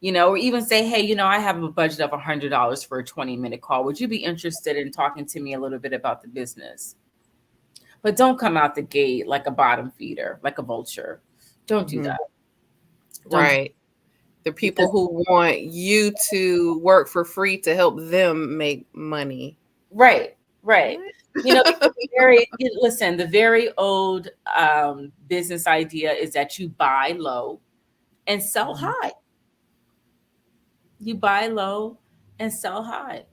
Or even say, hey, I have a budget of $100 for a 20-minute call. Would you be interested in talking to me a little bit about the business? But don't come out the gate like a bottom feeder, like a vulture. Don't do that. Right. The people who want you to work for free to help them make money. Right. The very old business idea is that you buy low and sell high. You buy low and sell high.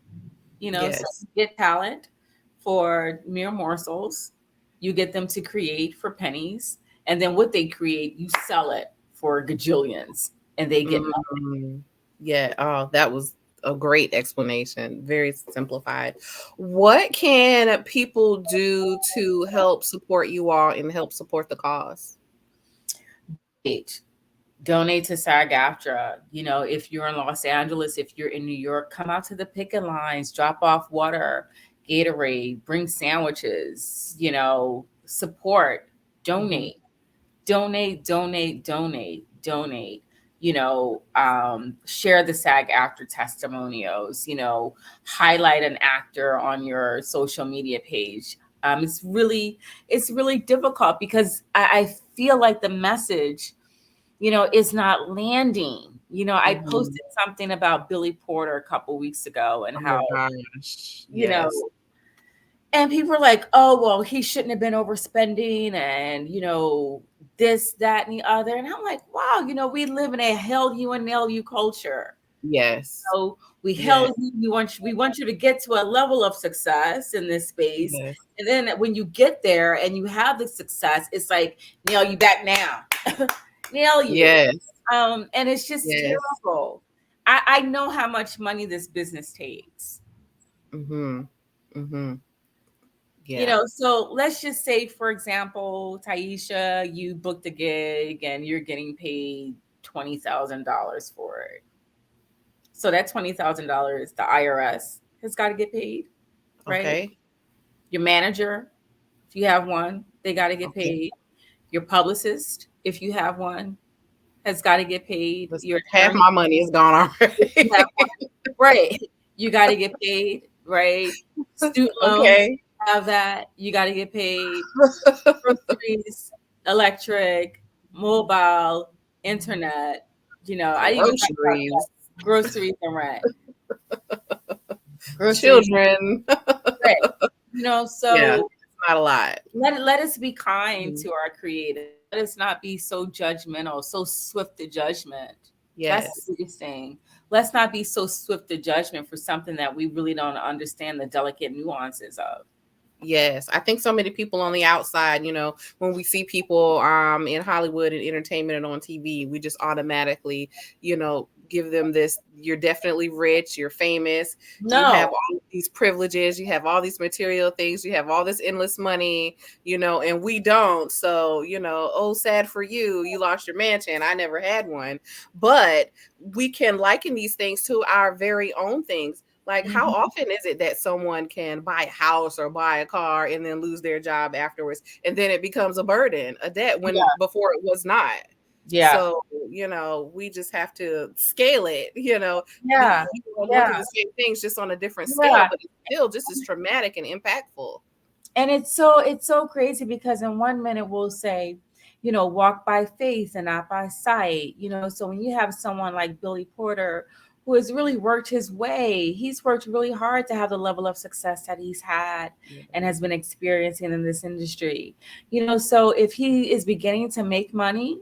So you get talent for mere morsels. You get them to create for pennies. And then what they create, you sell it for gajillions and they get nothing. Yeah. Oh, that was a great explanation. Very simplified. What can people do to help support you all and help support the cause? Donate to Sag Aftra. If you're in Los Angeles, if you're in New York, come out to the picket lines, drop off water, Gatorade, bring sandwiches, support, donate. Share the SAG Aftra testimonials, highlight an actor on your social media page. It's really difficult because I feel like the message is not landing. I Mhm. posted something about Billy Porter a couple weeks ago and Oh how, my gosh. you know, Yes. and people were like, oh, well, he shouldn't have been overspending and, this, that, and the other. And I'm like, wow, we live in a hell you and nail you culture. Yes. So we Yes. held you. We want you to get to a level of success in this space. Yes. And then when you get there and you have the success, it's like, nail you back now. Nail you. Yes. And it's just Yes. terrible. I know how much money this business takes. Mm-hmm. Mm-hmm. Yeah. So let's just say, for example, Taiisha, you booked a gig and you're getting paid $20,000 for it. So that $20,000, the IRS has got to get paid, right? Okay. Your manager, if you have one, they got to get Okay. paid. Your publicist, if you have one, has got to get paid. Listen, Your half attorney, my money is gone if you already. have one, right? You got to get paid, right? Student loans Okay. have that. You got to get paid. Groceries, electric, mobile, internet. I didn't even talk about Groceries. that. Groceries and rent. Groceries, Children. right? Yeah. So It's not a lot. let us be kind Mhm. to our creative. Let us not be so judgmental, so swift to judgment. That's Yes. the biggest thing. Let's not be so swift to judgment for something that we really don't understand the delicate nuances of. Yes, I think so many people on the outside, when we see people in Hollywood and entertainment and on TV, we just automatically, give them this, you're definitely rich, you're famous, you have No, all these privileges, you have all these material things, you have all this endless money, and we don't. So, oh, sad for you, you lost your mansion. I never had one. But we can liken these things to our very own things. Like, how Mhm. often is it that someone can buy a house or buy a car and then lose their job afterwards? And then it becomes a burden, a debt, when Yeah, before it was not. yeah, So, we just have to scale it, yeah, we're going through yeah, the same things just on a different scale, yeah. but it's still just as traumatic and impactful. And it's so crazy because in 1 minute we'll say, walk by faith and not by sight. So when you have someone like Billy Porter who has really worked his way, he's worked really hard to have the level of success that he's had Yeah. and has been experiencing in this industry. So if he is beginning to make money,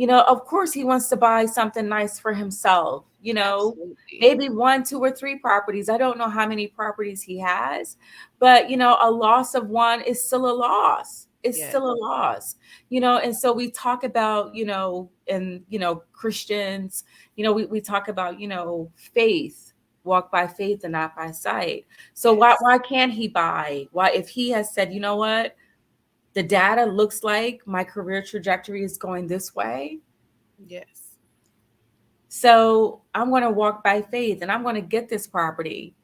of course he wants to buy something nice for himself, Absolutely. maybe 1, 2, or 3 properties. I don't know how many properties he has, but a loss of one is still a loss. It's Yes. still a loss, and so we talk about, and Christians, we talk about, faith, walk by faith and not by sight. So why Yes. why can't he buy? Why, if he has said, you know what? The data looks like my career trajectory is going this way. Yes. So I'm going to walk by faith and I'm going to get this property,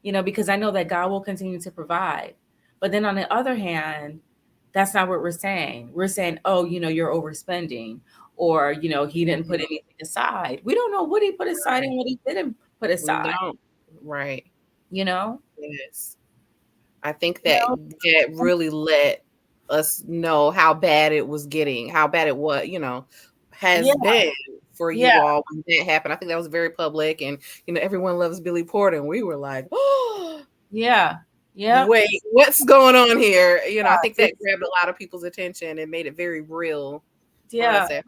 because I know that God will continue to provide. But then on the other hand, that's not what we're saying. We're saying, oh, you're overspending, or, he didn't put Mhm. anything aside. We don't know what he put aside and what he didn't put We aside, don't. Right. you know? Yes. I think You that know? really let us know how bad it was getting, how bad it was, Yeah, has been for yeah, you all when that happened. I think that was very public, and everyone loves Billy Porter, and we were like, oh, yeah, yeah. wait, what's going on here? I think that It's, grabbed a lot of people's attention and made it very real for yeah. us at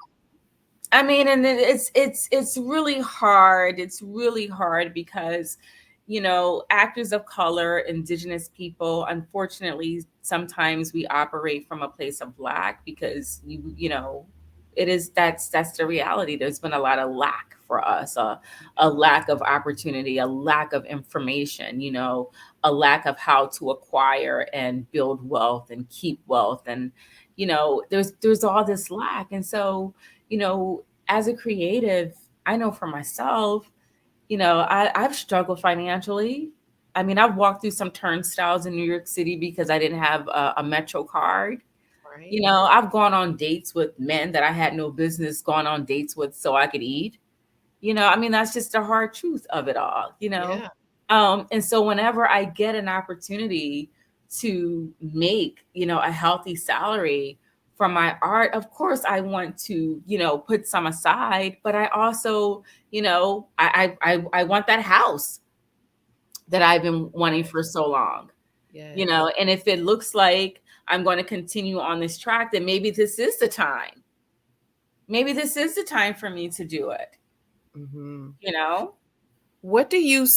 I mean, and then it's really hard. It's really hard because, actors of color, indigenous people, unfortunately, sometimes we operate from a place of lack because it is that's the reality. There's been a lot of lack for us, a lack of opportunity, a lack of information, a lack of how to acquire and build wealth and keep wealth, and there's all this lack, and so as a creative, I know for myself, I've struggled financially. I mean, I've walked through some turnstiles in New York City because I didn't have a Metro card. right. I've gone on dates with men that I had no business going on dates with so I could eat. I mean, that's just the hard truth of it all. Yeah. And so whenever I get an opportunity to make, a healthy salary from my art, of course, I want to, put some aside, but I also, I want that house that I've been wanting for so long, and if it looks like I'm going to continue on this track, then maybe this is the time. Maybe this is the time for me to do it. What do you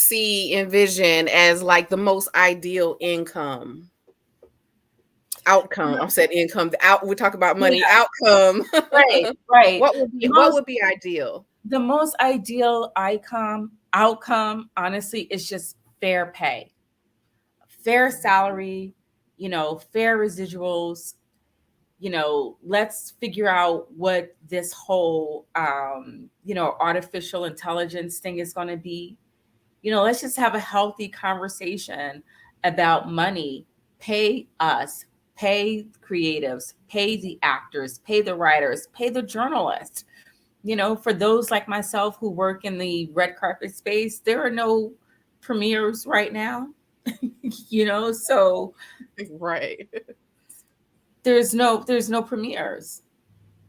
envision as like the most ideal outcome? I said income. We talk about money. Outcome. Right. What would be ideal? The most ideal outcome, honestly, is just fair pay, fair salary, fair residuals. Let's figure out what this whole, artificial intelligence thing is going to be. Let's just have a healthy conversation about money. Pay us. Pay creatives, pay the actors, pay the writers, pay the journalists. For those like myself who work in the red carpet space, there are no premieres right now, so right. There's no premieres.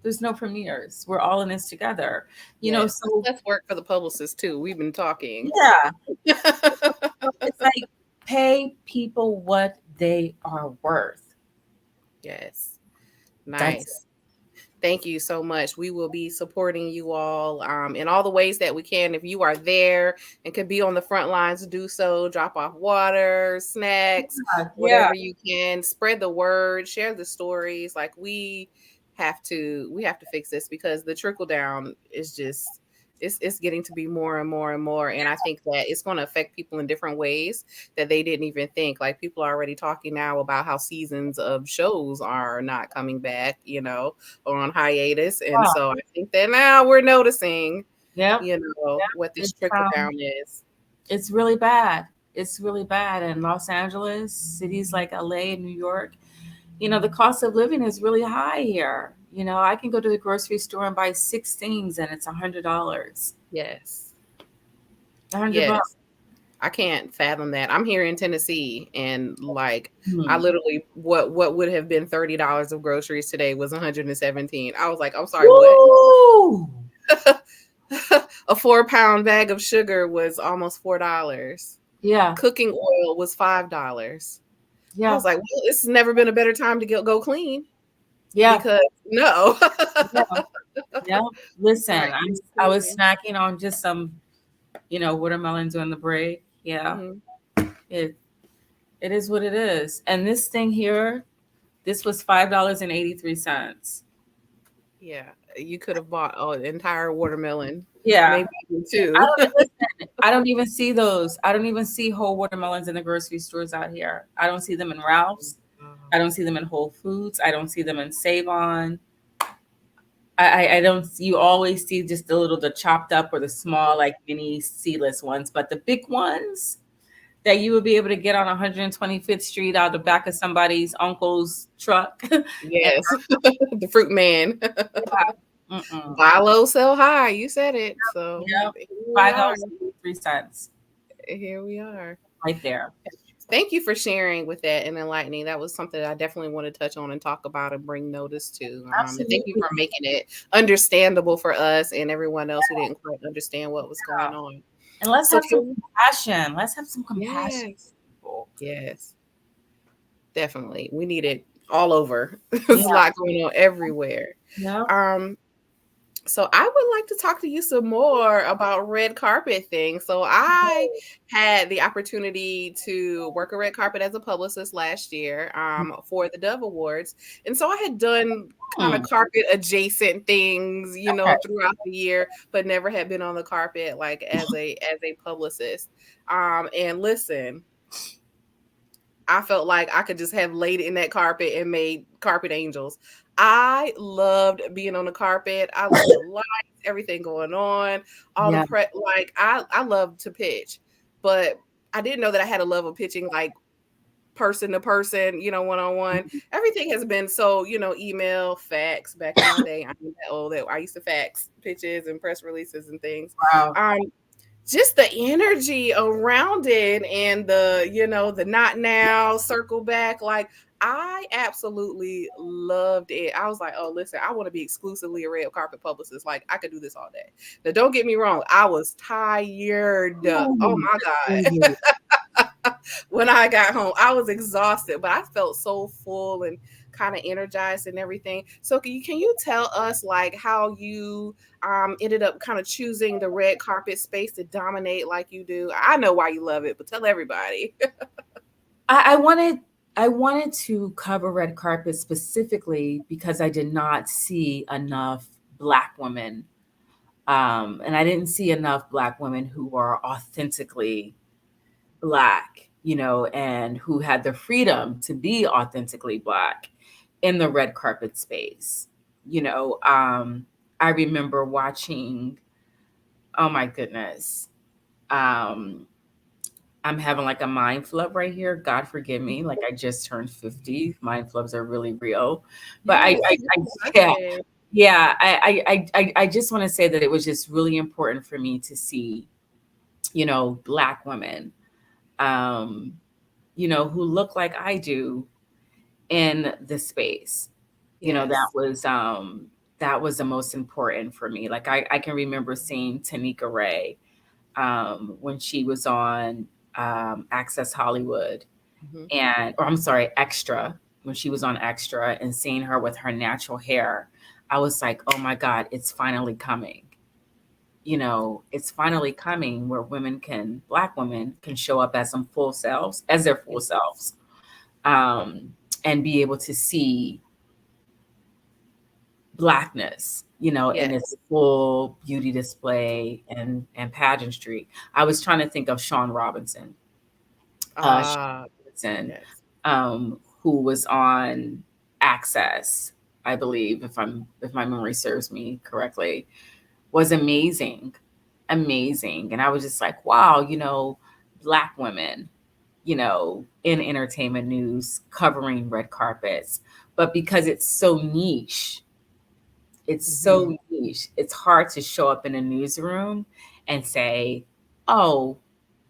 There's no premieres. We're all in this together, so let's work for the publicists too. We've been talking. Yeah. It's like pay people what they are worth. Yes. Nice. Thank you so much. We will be supporting you all in all the ways that we can. If you are there and could be on the front lines, do so. Drop off water, snacks, whatever you can. Spread the word, share the stories. Like we have to fix this because the trickle down is just it's getting to be more and more and more. And I think that it's going to affect people in different ways that they didn't even think. Like people are already talking now about how seasons of shows are not coming back, or on hiatus. And so I think that now we're noticing, what this trickle down is. It's really bad. It's really bad. In Los Angeles, cities like LA and New York, the cost of living is really high here. I can go to the grocery store and buy 6 things and it's $100. Yes. $100. I can't fathom that. I'm here in Tennessee and like I literally what would have been $30 of groceries today was $117. I was like, I'm sorry, Woo! what? A 4-pound bag of sugar was almost $4. Yeah. Cooking oil was $5. Yeah. I was like, well, this has never been a better time to go clean. Yeah. Because no. Yeah. Listen, I was snacking on just some, watermelon during the break. Yeah. Mm-hmm. It is what it is. And this thing here, this was $5.83. Yeah. You could have bought an entire watermelon. Yeah. Maybe 2. I don't even see those. I don't even see whole watermelons in the grocery stores out here. I don't see them in Ralph's. I don't see them in Whole Foods. I don't see them in Save-On. I don't. You always see just the chopped up or the small, like mini seedless ones, but the big ones that you would be able to get on 125th Street out the back of somebody's uncle's truck. Yes, the fruit man. Buy low, sell high. You said it. So $5.83. Here we are, right there. Thank you for sharing with that and enlightening. That was something that I definitely want to touch on and talk about and bring notice to. And thank you for making it understandable for us and everyone else who didn't quite understand what was going on. And let's have some compassion. Let's have some compassion. Yes. Definitely. We need it all over. There's a lot going on everywhere. Yeah. So I would like to talk to you some more about red carpet things. So I had the opportunity to work a red carpet as a publicist last year for the Dove Awards. And so I had done kind of carpet adjacent things, throughout the year, but never had been on the carpet like as a publicist. And listen, I felt like I could just have laid in that carpet and made carpet angels. I loved being on the carpet. I loved the lights, everything going on, all the prep. Like I love to pitch, but I didn't know that I had a love of pitching like person to person, one-on-one. Everything has been so, email, fax back in the day. I'm that old that I used to fax pitches and press releases and things. Wow. just the energy around it and the, the not now, circle back. Like, I absolutely loved it. I was like, oh, listen, I want to be exclusively a red carpet publicist. Like, I could do this all day. Now, don't get me wrong. I was tired. Oh my God. When I got home, I was exhausted, but I felt so full and kind of energized and everything. So can you tell us like how you ended up kind of choosing the red carpet space to dominate like you do? I know why you love it, but tell everybody. I wanted to cover red carpet specifically because I did not see enough Black women, and I didn't see enough Black women who are authentically Black, and who had the freedom to be authentically Black in the red carpet space. I remember watching, oh my goodness, I'm having like a mind flub right here. God forgive me. Like I just turned 50. Mind flubs are really real. But I just want to say that it was just really important for me to see, Black women, who look like I do in the space. Yes. That was the most important for me. Like I can remember seeing Tanika Ray when she was on Access Hollywood or I'm sorry, Extra, when she was on Extra, and seeing her with her natural hair. I was like, oh my God, it's finally coming. It's finally coming where Black women can show up as their full selves, and be able to see Blackness, in its full beauty display and pageantry. I was trying to think of Shawn Robinson, who was on Access, I believe, if my memory serves me correctly, was amazing. And I was just like, wow, Black women, in entertainment news, covering red carpets. But because it's so niche, it's hard to show up in a newsroom and say, oh,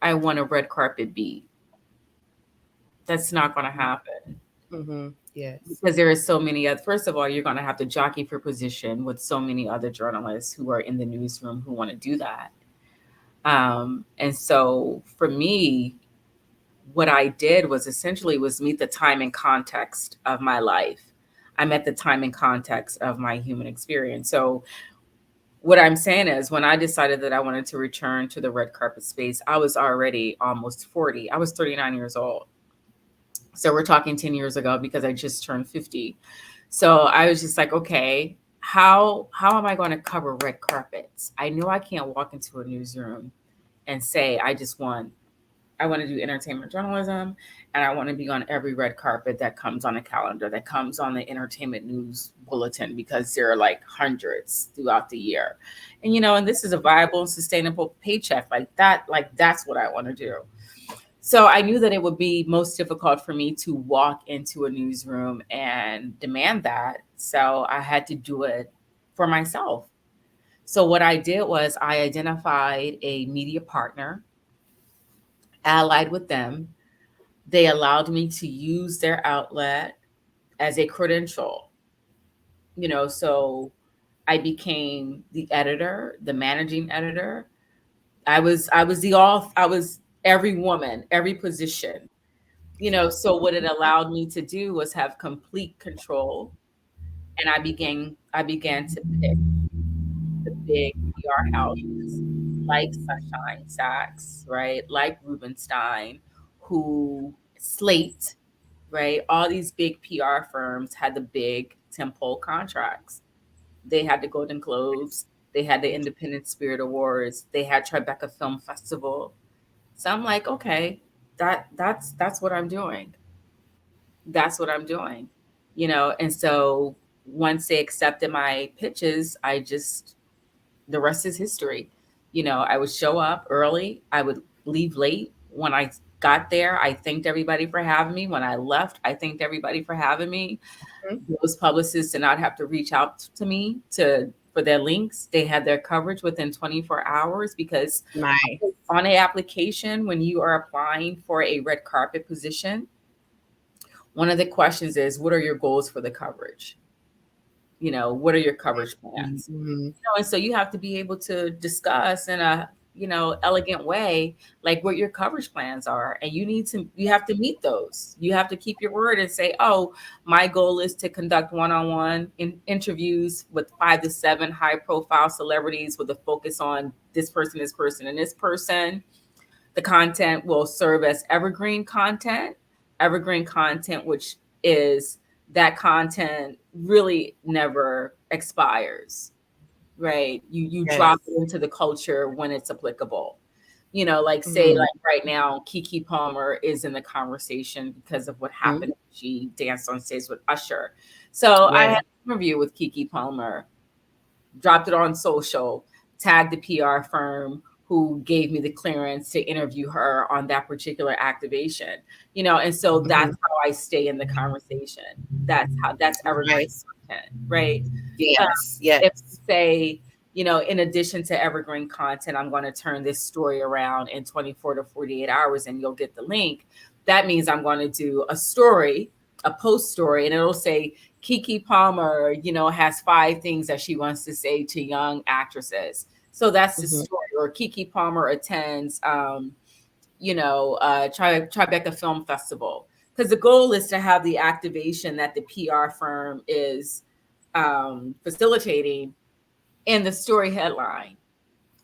I want a red carpet beat. That's not going to happen. Yes. Because there are so many other, first of all, you're going to have to jockey for position with so many other journalists who are in the newsroom who want to do that. And so for me, what I did was essentially meet the time and context of my life. I met the time and context of my human experience. So what I'm saying is, when I decided that I wanted to return to the red carpet space, I was already almost 40. I was 39 years old. So we're talking 10 years ago, because I just turned 50. So I was just like, okay, how am I going to cover red carpets? I know I can't walk into a newsroom and say, I want to do entertainment journalism, and I want to be on every red carpet that comes on a calendar, that comes on the entertainment news bulletin, because there are like hundreds throughout the year. And, and this is a viable and sustainable paycheck like that. Like, that's what I want to do. So I knew that it would be most difficult for me to walk into a newsroom and demand that. So I had to do it for myself. So what I did was I identified a media partner, allied with them. They allowed me to use their outlet as a credential, so I became the editor, the managing editor. I was every woman, every position, so what it allowed me to do was have complete control. And I began to pick the big PR houses like Sunshine Sachs, right? Like Rubenstein, Slate, right? All these big PR firms had the big tentpole contracts. They had the Golden Globes, they had the Independent Spirit Awards, they had Tribeca Film Festival. So I'm like, okay, that's what I'm doing. That's what I'm doing, And so once they accepted my pitches, the rest is history. I would show up early. I would leave late. When I got there, I thanked everybody for having me. When I left, I thanked everybody for having me. Those publicists did not have to reach out to me for their links. They had their coverage within 24 hours because Nice. on an application, when you are applying for a red carpet position, one of the questions is, what are your goals for the coverage? What are your coverage plans? Mm-hmm. And so you have to be able to discuss in a, elegant way, like what your coverage plans are. And you have to meet those. You have to keep your word and say, oh, my goal is to conduct one-on-one interviews with 5 to 7 high profile celebrities with a focus on this person, and this person. The content will serve as evergreen content, which is that content really never expires, right? You Yes. drop it into the culture when it's applicable. Say like right now, Keke Palmer is in the conversation because of what happened. She danced on stage with Usher. So I had an interview with Keke Palmer, dropped it on social, tagged the PR firm who gave me the clearance to interview her on that particular activation, and so that's how I stay in the conversation. That's evergreen content, right? Yes. If say, in addition to evergreen content, I'm going to turn this story around in 24 to 48 hours and you'll get the link. That means I'm going to do a post story, and it'll say Keke Palmer, has 5 things that she wants to say to young actresses. So that's the story. Or Keke Palmer attends, Tribeca Film Festival. Because the goal is to have the activation that the PR firm is facilitating in the story headline.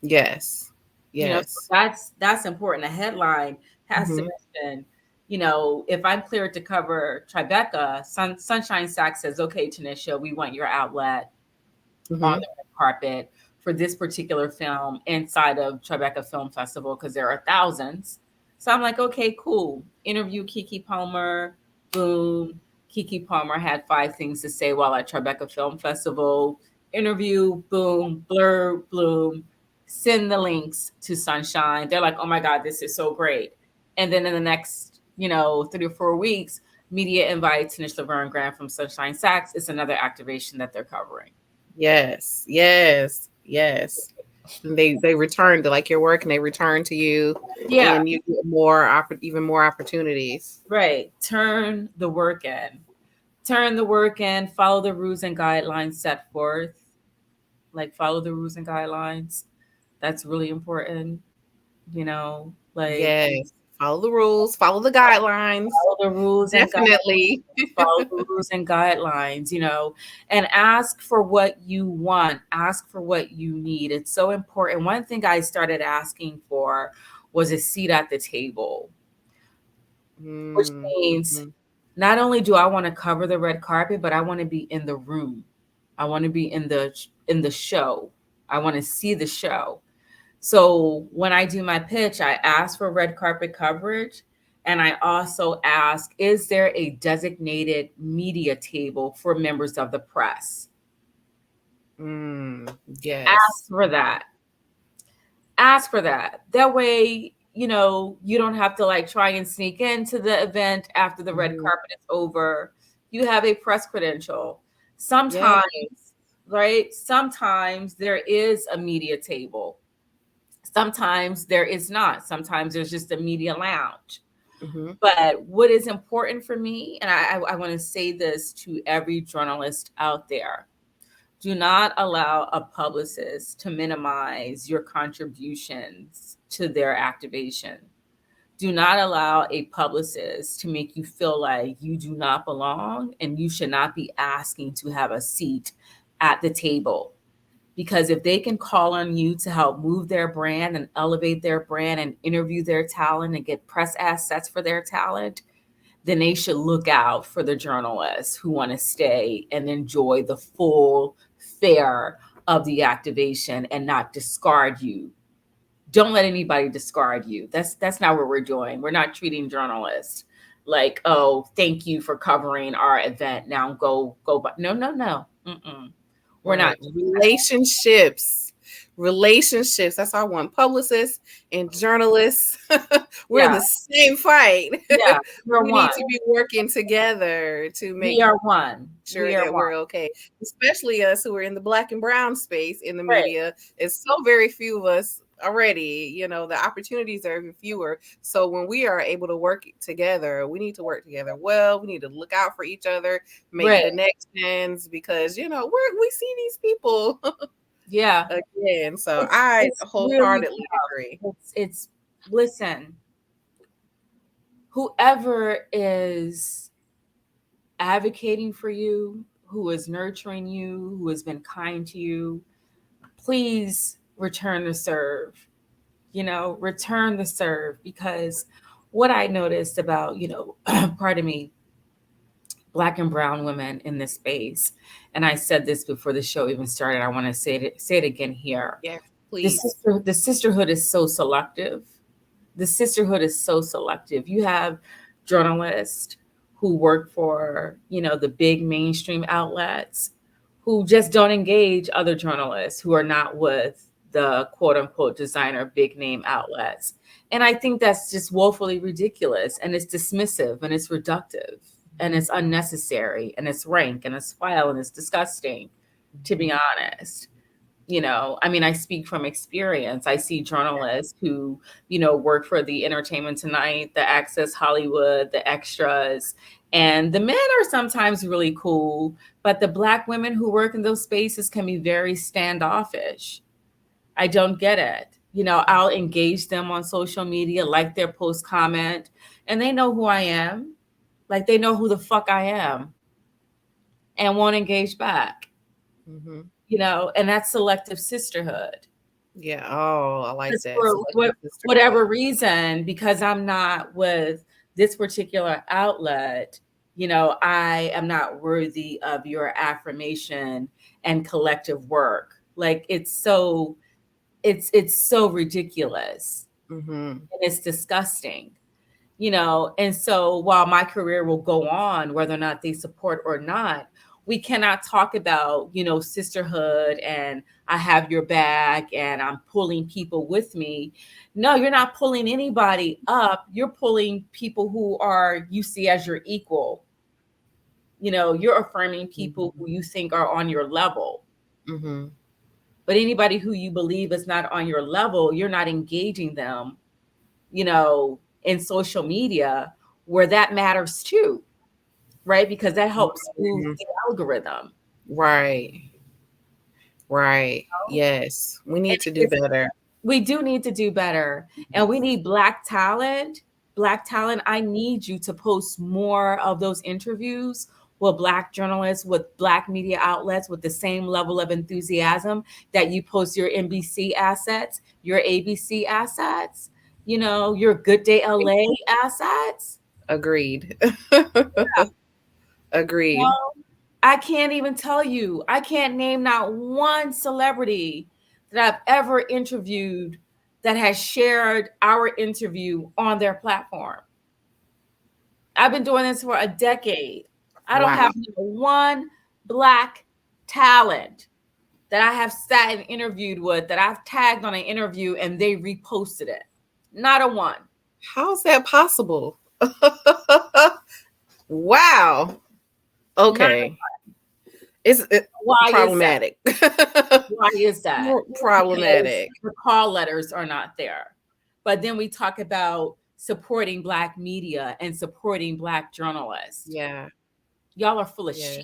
Yes. So that's important. A headline has to mention, if I'm cleared to cover Tribeca, Sunshine Sack says, okay, Tanisha, we want your outlet on the red carpet for this particular film inside of Tribeca Film Festival, because there are thousands. So I'm like, okay, cool. Interview Keke Palmer, boom. Keke Palmer had 5 things to say while at Tribeca Film Festival. Interview, boom, blurb, bloom. Send the links to Sunshine. They're like, oh my God, this is so great. And then in the next, 3 or 4 weeks, media invites Tanisha LaVergne Grant from Sunshine Sacks. It's another activation that they're covering. Yes. They return to like your work, and they return to you. Yeah. And you get even more opportunities. Right. Turn the work in. Follow the rules and guidelines set forth. Follow the rules and guidelines. That's really important. Yes. Follow the rules, follow the guidelines. Follow the rules. Definitely. Follow the rules and guidelines, and ask for what you want. Ask for what you need. It's so important. One thing I started asking for was a seat at the table, which means not only do I want to cover the red carpet, but I want to be in the room. I want to be in the show. I want to see the show. So when I do my pitch, I ask for red carpet coverage. And I also ask, is there a designated media table for members of the press? Yes. Ask for that. That way, you don't have to try and sneak into the event after the red carpet is over. You have a press credential. Sometimes, right? Sometimes there is a media table. Sometimes there is not. Sometimes there's just a media lounge. But what is important for me, and I want to say this to every journalist out there, do not allow a publicist to minimize your contributions to their activation. Do not allow a publicist to make you feel like you do not belong and you should not be asking to have a seat at the table. Because if they can call on you to help move their brand and elevate their brand and interview their talent and get press assets for their talent, then they should look out for the journalists who want to stay and enjoy the full fare of the activation and not discard you. Don't let anybody discard you. That's not what we're doing. We're not treating journalists like, oh, thank you for covering our event. Now go. No. We're not. Relationships relationships. That's our one. Publicists and journalists. We're in Yeah. the same fight. Yeah, we're We one. need to be working together to make We are one. sure We are that one. we're okay. Especially us who are in the Black and brown space in the Right. media. It's so very few of us already. The opportunities are even fewer. So when we are able to work together, we need to work together well. We need to look out for each other, make Right. connections, because we see these people Yeah. again. So I It's wholeheartedly really agree. it's listen, whoever is advocating for you, who is nurturing you, who has been kind to you, please return the serve. Return the serve, because what I noticed about, pardon me, Black and brown women in this space, and I said this before the show even started, I want to say it again here. Yeah, please. The sisterhood is so selective. The sisterhood is so selective. You have journalists who work for, the big mainstream outlets who just don't engage other journalists who are not with the quote unquote designer big name outlets. And I think that's just woefully ridiculous, and it's dismissive, and it's reductive, and it's unnecessary, and it's rank, and it's vile, and it's disgusting, to be honest. I speak from experience. I see journalists who, work for the Entertainment Tonight, the Access Hollywood, the Extras, and the men are sometimes really cool, but the Black women who work in those spaces can be very standoffish. I don't get it. I'll engage them on social media, like their post, comment, and they know who I am. Like, they know who the fuck I am, and won't engage back. Mm-hmm. And that's selective sisterhood. Yeah. Oh, I like that. For whatever reason, because I'm not with this particular outlet, I am not worthy of your affirmation and collective work. Like, it's so ridiculous. Mm-hmm. And it's disgusting. And so while my career will go on, whether or not they support or not, we cannot talk about, sisterhood and I have your back and I'm pulling people with me. No, you're not pulling anybody up. You're pulling people who you see as your equal. You're affirming people who you think are on your level. Mm-hmm. But anybody who you believe is not on your level, you're not engaging them, in social media, where that matters too, right? Because that helps move the algorithm. Right. Yes. We need to do better. We do need to do better. And we need Black talent. I need you to post more of those interviews with Black journalists, with Black media outlets, with the same level of enthusiasm that you post your NBC assets, your ABC assets, your Good Day LA assets. Agreed. Yeah. Agreed. I can't even tell you. I can't name not one celebrity that I've ever interviewed that has shared our interview on their platform. I've been doing this for a decade. I don't have one Black talent that I have sat and interviewed with that I've tagged on an interview and they reposted it. Not a one. How's that possible? Wow. Okay. It's problematic. Why is that? Problematic. Because the call letters are not there. But then we talk about supporting Black media and supporting Black journalists. Yeah. Y'all are full of shit.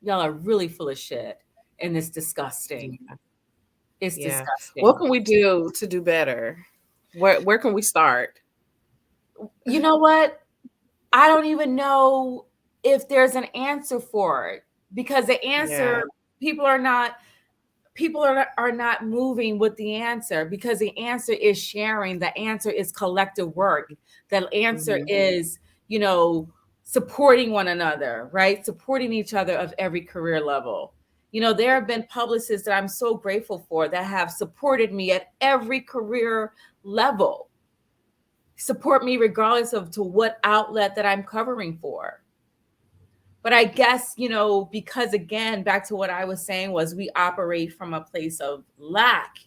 Y'all are really full of shit. And it's disgusting. Yeah. It's disgusting. What can we do to do better? Where can we start? You know what? I don't even know if there's an answer for it, because the answer, people are not moving with the answer, because the answer is sharing. The answer is collective work. The answer is, supporting one another, right? Supporting each other of every career level. There have been publicists that I'm so grateful for that have supported me at every career level. Support me regardless of to what outlet that I'm covering for. But I guess, because again, back to what I was saying was we operate from a place of lack.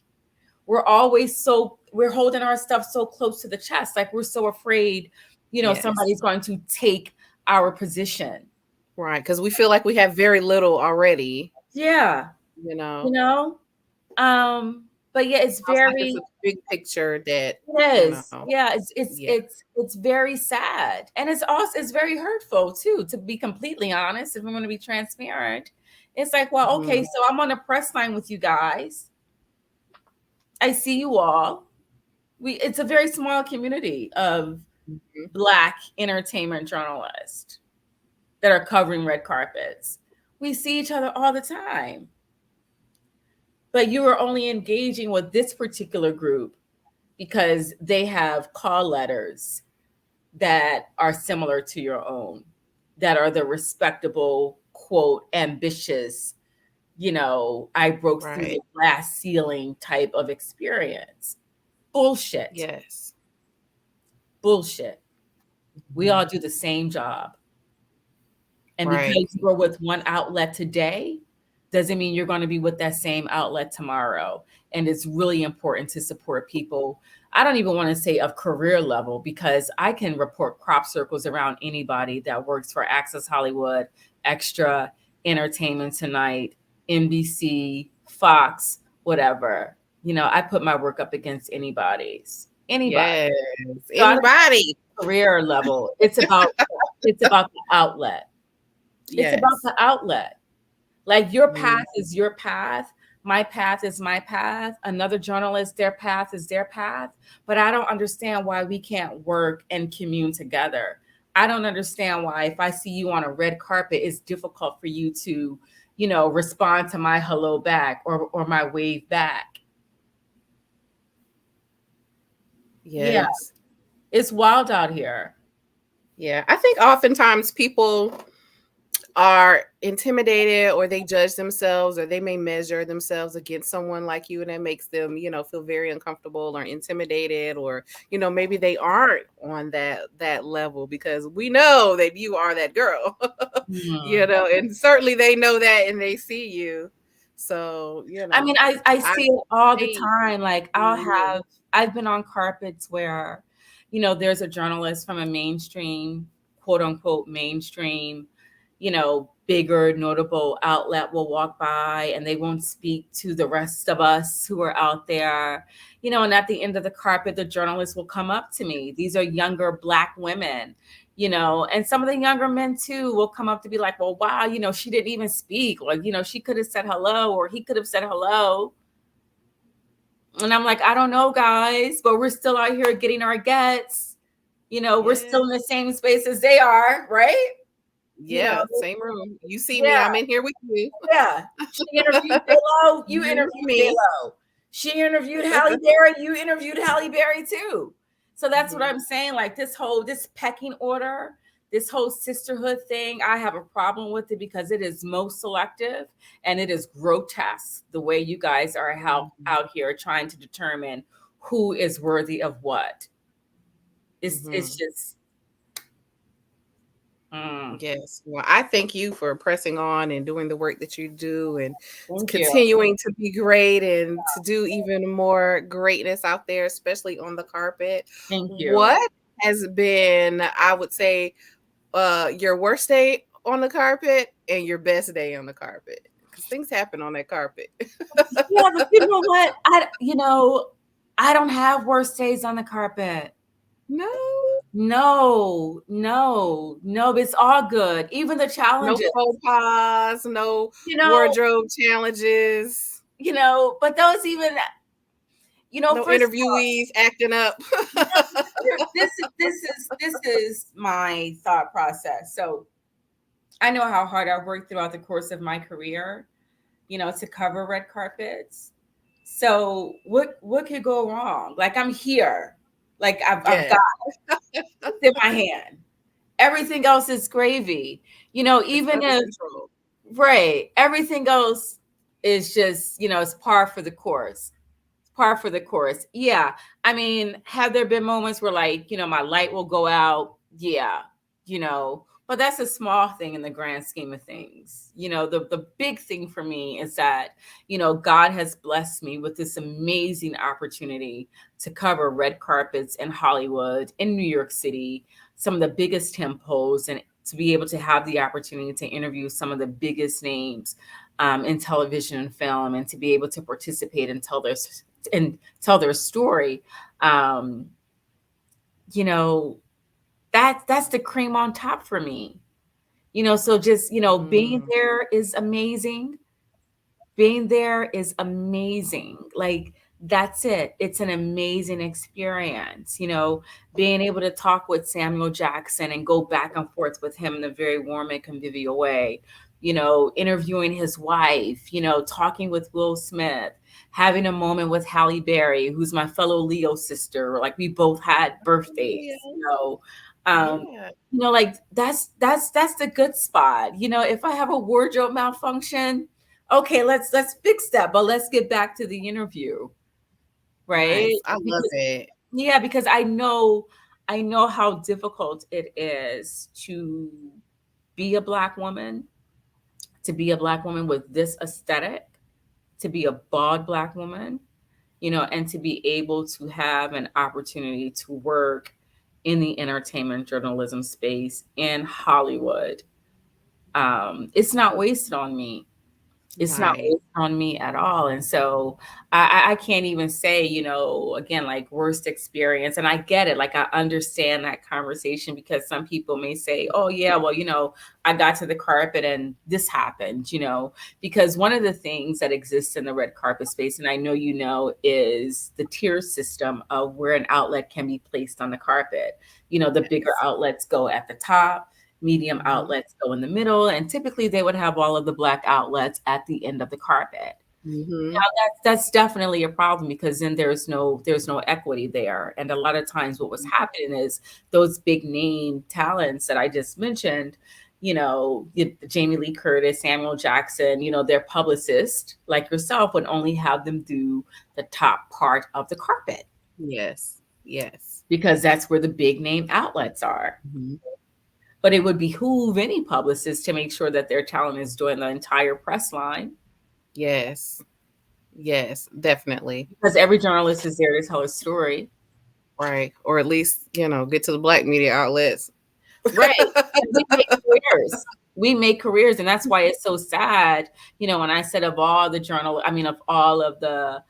We're holding our stuff so close to the chest. Like we're so afraid, somebody's going to take our position. Right. Because we feel like we have very little already. Yeah. But yeah, it's very it's a big picture that it is. Yeah, it's very sad. And it's very hurtful too, to be completely honest, if I'm going to be transparent. It's like, well, okay, so I'm on a press line with you guys. I see you all. It's a very small community of Black entertainment journalists that are covering red carpets. We see each other all the time. But you are only engaging with this particular group because they have call letters that are similar to your own, that are the respectable, quote, ambitious, I broke through the glass ceiling type of experience. Bullshit. Yes. Bullshit. We all do the same job. And because we're with one outlet today, doesn't mean you're going to be with that same outlet tomorrow. And it's really important to support people. I don't even want to say of career level, because I can report crop circles around anybody that works for Access Hollywood, Extra, Entertainment Tonight, NBC, Fox, whatever. I put my work up against anybody's. Anybody. Yes. Anybody. Career level. It's about the outlet. Yes. It's about the outlet. Like your path is your path. My path is my path. Another journalist, their path is their path. But I don't understand why we can't work and commune together. I don't understand why if I see you on a red carpet, it's difficult for you to, respond to my hello back or my wave back. Yes. Yeah. It's wild out here. Yeah. I think oftentimes people are intimidated, or they judge themselves, or they may measure themselves against someone like you, and it makes them, feel very uncomfortable or intimidated, or, maybe they aren't on that level, because we know that you are that girl, and certainly they know that and they see you. So, I mean, I see it all the time. Like I've been on carpets where, there's a journalist from a mainstream, quote unquote, mainstream, bigger, notable outlet will walk by and they won't speak to the rest of us who are out there, and at the end of the carpet, the journalist will come up to me. These are younger Black women, and some of the younger men too will come up to be like, well, wow, she didn't even speak. Like, she could have said hello, or he could have said hello. And I'm like, I don't know, guys, but we're still out here getting our gets. We're still in the same space as they are, right? Yeah, same room. You see me, I'm in here with you. Yeah. She interviewed J-Lo, you interviewed J-Lo. She interviewed Halle Berry, you interviewed Halle Berry too. So that's what I'm saying. Like this pecking order, this whole sisterhood thing, I have a problem with it because it is most selective and it is grotesque the way you guys are out here trying to determine who is worthy of what. It's just... Yes. Well, I thank you for pressing on and doing the work that you do, and continuing to be great and to do even more greatness out there, especially on the carpet. Thank you. What has been, I would say, your worst day on the carpet and your best day on the carpet? Because things happen on that carpet. Yeah, but you know what? I don't have worst days on the carpet. No, it's all good. Even the challenges. No faux pas, no wardrobe challenges. But those even, no interviewees acting up. This is my thought process. So I know how hard I've worked throughout the course of my career, to cover red carpets. So what could go wrong? Like I'm here. Like I've got it in my hand. Everything else is gravy. Even if everything else is just, it's par for the course. Yeah. I mean, have there been moments where like, my light will go out? Yeah. But that's a small thing in the grand scheme of things. The big thing for me is that, God has blessed me with this amazing opportunity to cover red carpets in Hollywood, in New York City, some of the biggest tempos, and to be able to have the opportunity to interview some of the biggest names in television and film, and to be able to participate and tell their story. That's the cream on top for me. So just, being there is amazing. Being there is amazing. Like, that's it. It's an amazing experience, being able to talk with Samuel Jackson and go back and forth with him in a very warm and convivial way, interviewing his wife, talking with Will Smith, having a moment with Halle Berry, who's my fellow Leo sister. Like, we both had birthdays, like that's the good spot. If I have a wardrobe malfunction, okay, let's fix that, but let's get back to the interview. Right. Nice. I love it. Yeah, because I know how difficult it is to be a Black woman, with this aesthetic, to be a bald Black woman, and to be able to have an opportunity to work in the entertainment journalism space in Hollywood. It's not wasted on me. It's not wasted on me at all. And so I can't even say, again, like, worst experience. And I get it. Like, I understand that conversation, because some people may say, oh yeah, well, I got to the carpet and this happened, because one of the things that exists in the red carpet space, and I know, is the tier system of where an outlet can be placed on the carpet. The bigger outlets go at the top, medium outlets go in the middle, and typically they would have all of the Black outlets at the end of the carpet. Now that's definitely a problem, because then there's no equity there. And a lot of times what was happening is those big name talents that I just mentioned, Jamie Lee Curtis, Samuel Jackson, their publicist, like yourself, would only have them do the top part of the carpet. Yes. Because that's where the big name outlets are. But it would behoove any publicist to make sure that their talent is doing the entire press line. Yes, definitely. Because every journalist is there to tell a story. Right. Or at least, get to the Black media outlets. Right. We make careers. And that's why it's so sad, when I said of all of the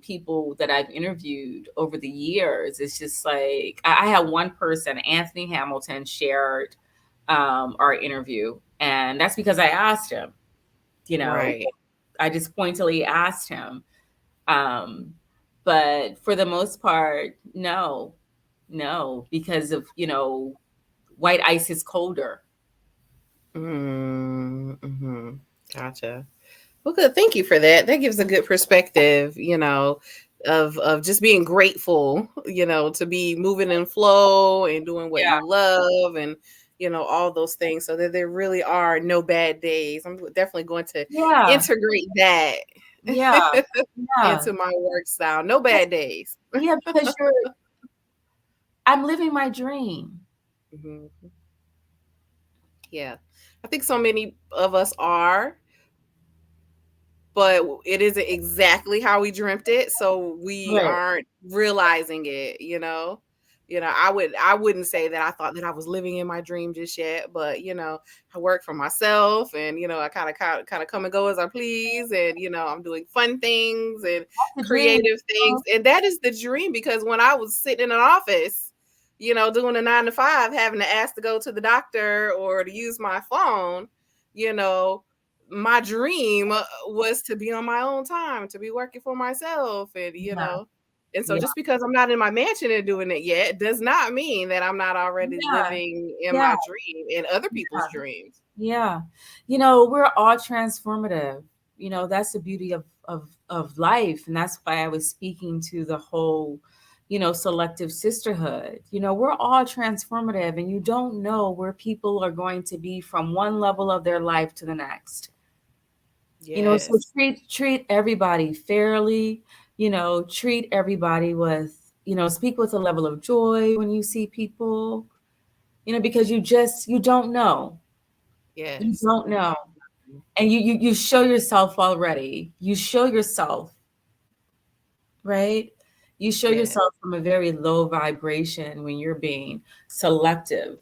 people that I've interviewed over the years, it's just like, I had one person, Anthony Hamilton, shared our interview. And that's because I asked him, Right. I just pointedly asked him. But for the most part, no, because of, white ice is colder. Gotcha. Well, good. Thank you for that. That gives a good perspective, of just being grateful, to be moving in flow and doing what you love, and, all those things, so that there really are no bad days. I'm definitely going to integrate that into my work style. No bad days. Yeah, because I'm living my dream. Yeah. I think so many of us are, but it isn't exactly how we dreamt it. So we aren't realizing it, I wouldn't say that I thought that I was living in my dream just yet, but, I work for myself, and, I kind of come and go as I please. And, I'm doing fun things and creative things. And that is the dream, because when I was sitting in an office, doing a 9 to 5, having to ask to go to the doctor or to use my phone, my dream was to be on my own time, to be working for myself, and, and so just because I'm not in my mansion and doing it yet does not mean that I'm not already living in my dream and other people's dreams. Yeah. We're all transformative. That's the beauty of life. And that's why I was speaking to the whole, selective sisterhood. We're all transformative, and you don't know where people are going to be from one level of their life to the next. So treat everybody fairly, treat everybody with, speak with a level of joy when you see people, because you don't know. Yes. You don't know. And you show yourself already. You show yourself, right? You show yourself from a very low vibration when you're being selective,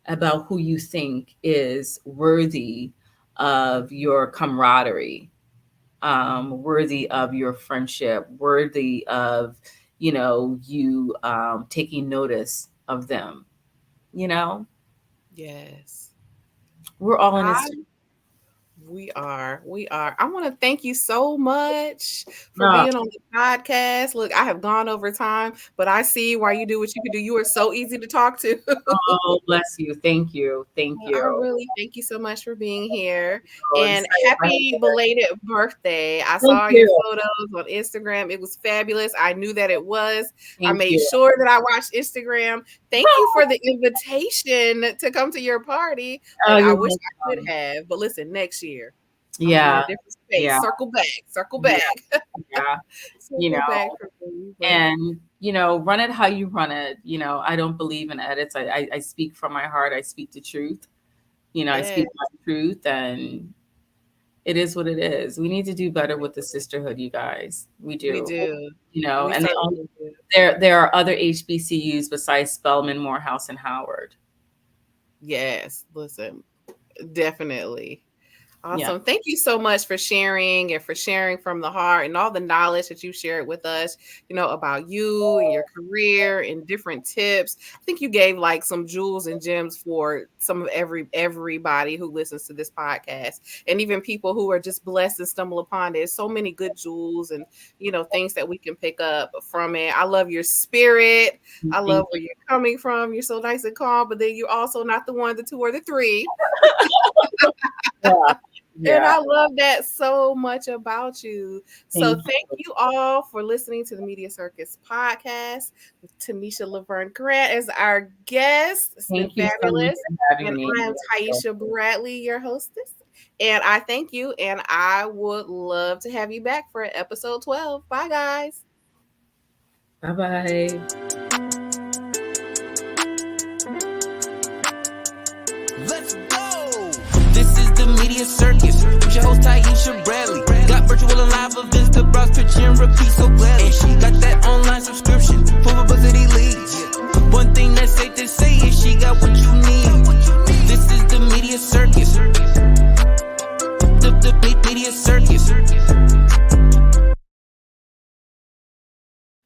about who you think is worthy of your camaraderie, worthy of your friendship, worthy of, you taking notice of them, Yes. We're all in this. We are. I want to thank you so much for being on the podcast. Look, I have gone over time, but I see why you do what you can do. You are so easy to talk to. Oh, bless you. Thank you. Thank you. I really thank you so much for being here. And happy belated birthday. I saw your photos on Instagram. It was fabulous. I knew that it was. I made sure that I watched Instagram. Thank you for the invitation to come to your party. I wish I could have, but listen, next year. Yeah. Different space. Yeah. Circle back. Yeah. Back and run it how you run it. I don't believe in edits. I speak from my heart. I speak the truth. I speak my truth, and it is what it is. We need to do better with the sisterhood, you guys. We do. And there are other HBCUs besides Spelman, Morehouse, and Howard. Yes, listen, definitely. Awesome. Yeah. Thank you so much for sharing and for sharing from the heart and all the knowledge that you shared with us, about you and your career and different tips. I think you gave like some jewels and gems for some of everybody who listens to this podcast, and even people who are just blessed and stumble upon it. There's so many good jewels and, things that we can pick up from it. I love your spirit. I love where you're coming from. You're so nice and calm, but then you're also not the one, the two, or the three. Yeah. And I love that so much about you. So thank you all for listening to the Media Circus Podcast with Tanisha LaVergne Grant as our guest. It's been fabulous. And I am Taiisha Bradley, your hostess. And I thank you. And I would love to have you back for episode 12. Bye, guys. Bye-bye. Let's go! This is the Media Circus with your host Taiisha Bradley. Got virtual and live events to browse, pitch, and repeat so gladly. And she got that online subscription for publicity leads. One thing that's safe to say is she got what you need. This is the Media Circus.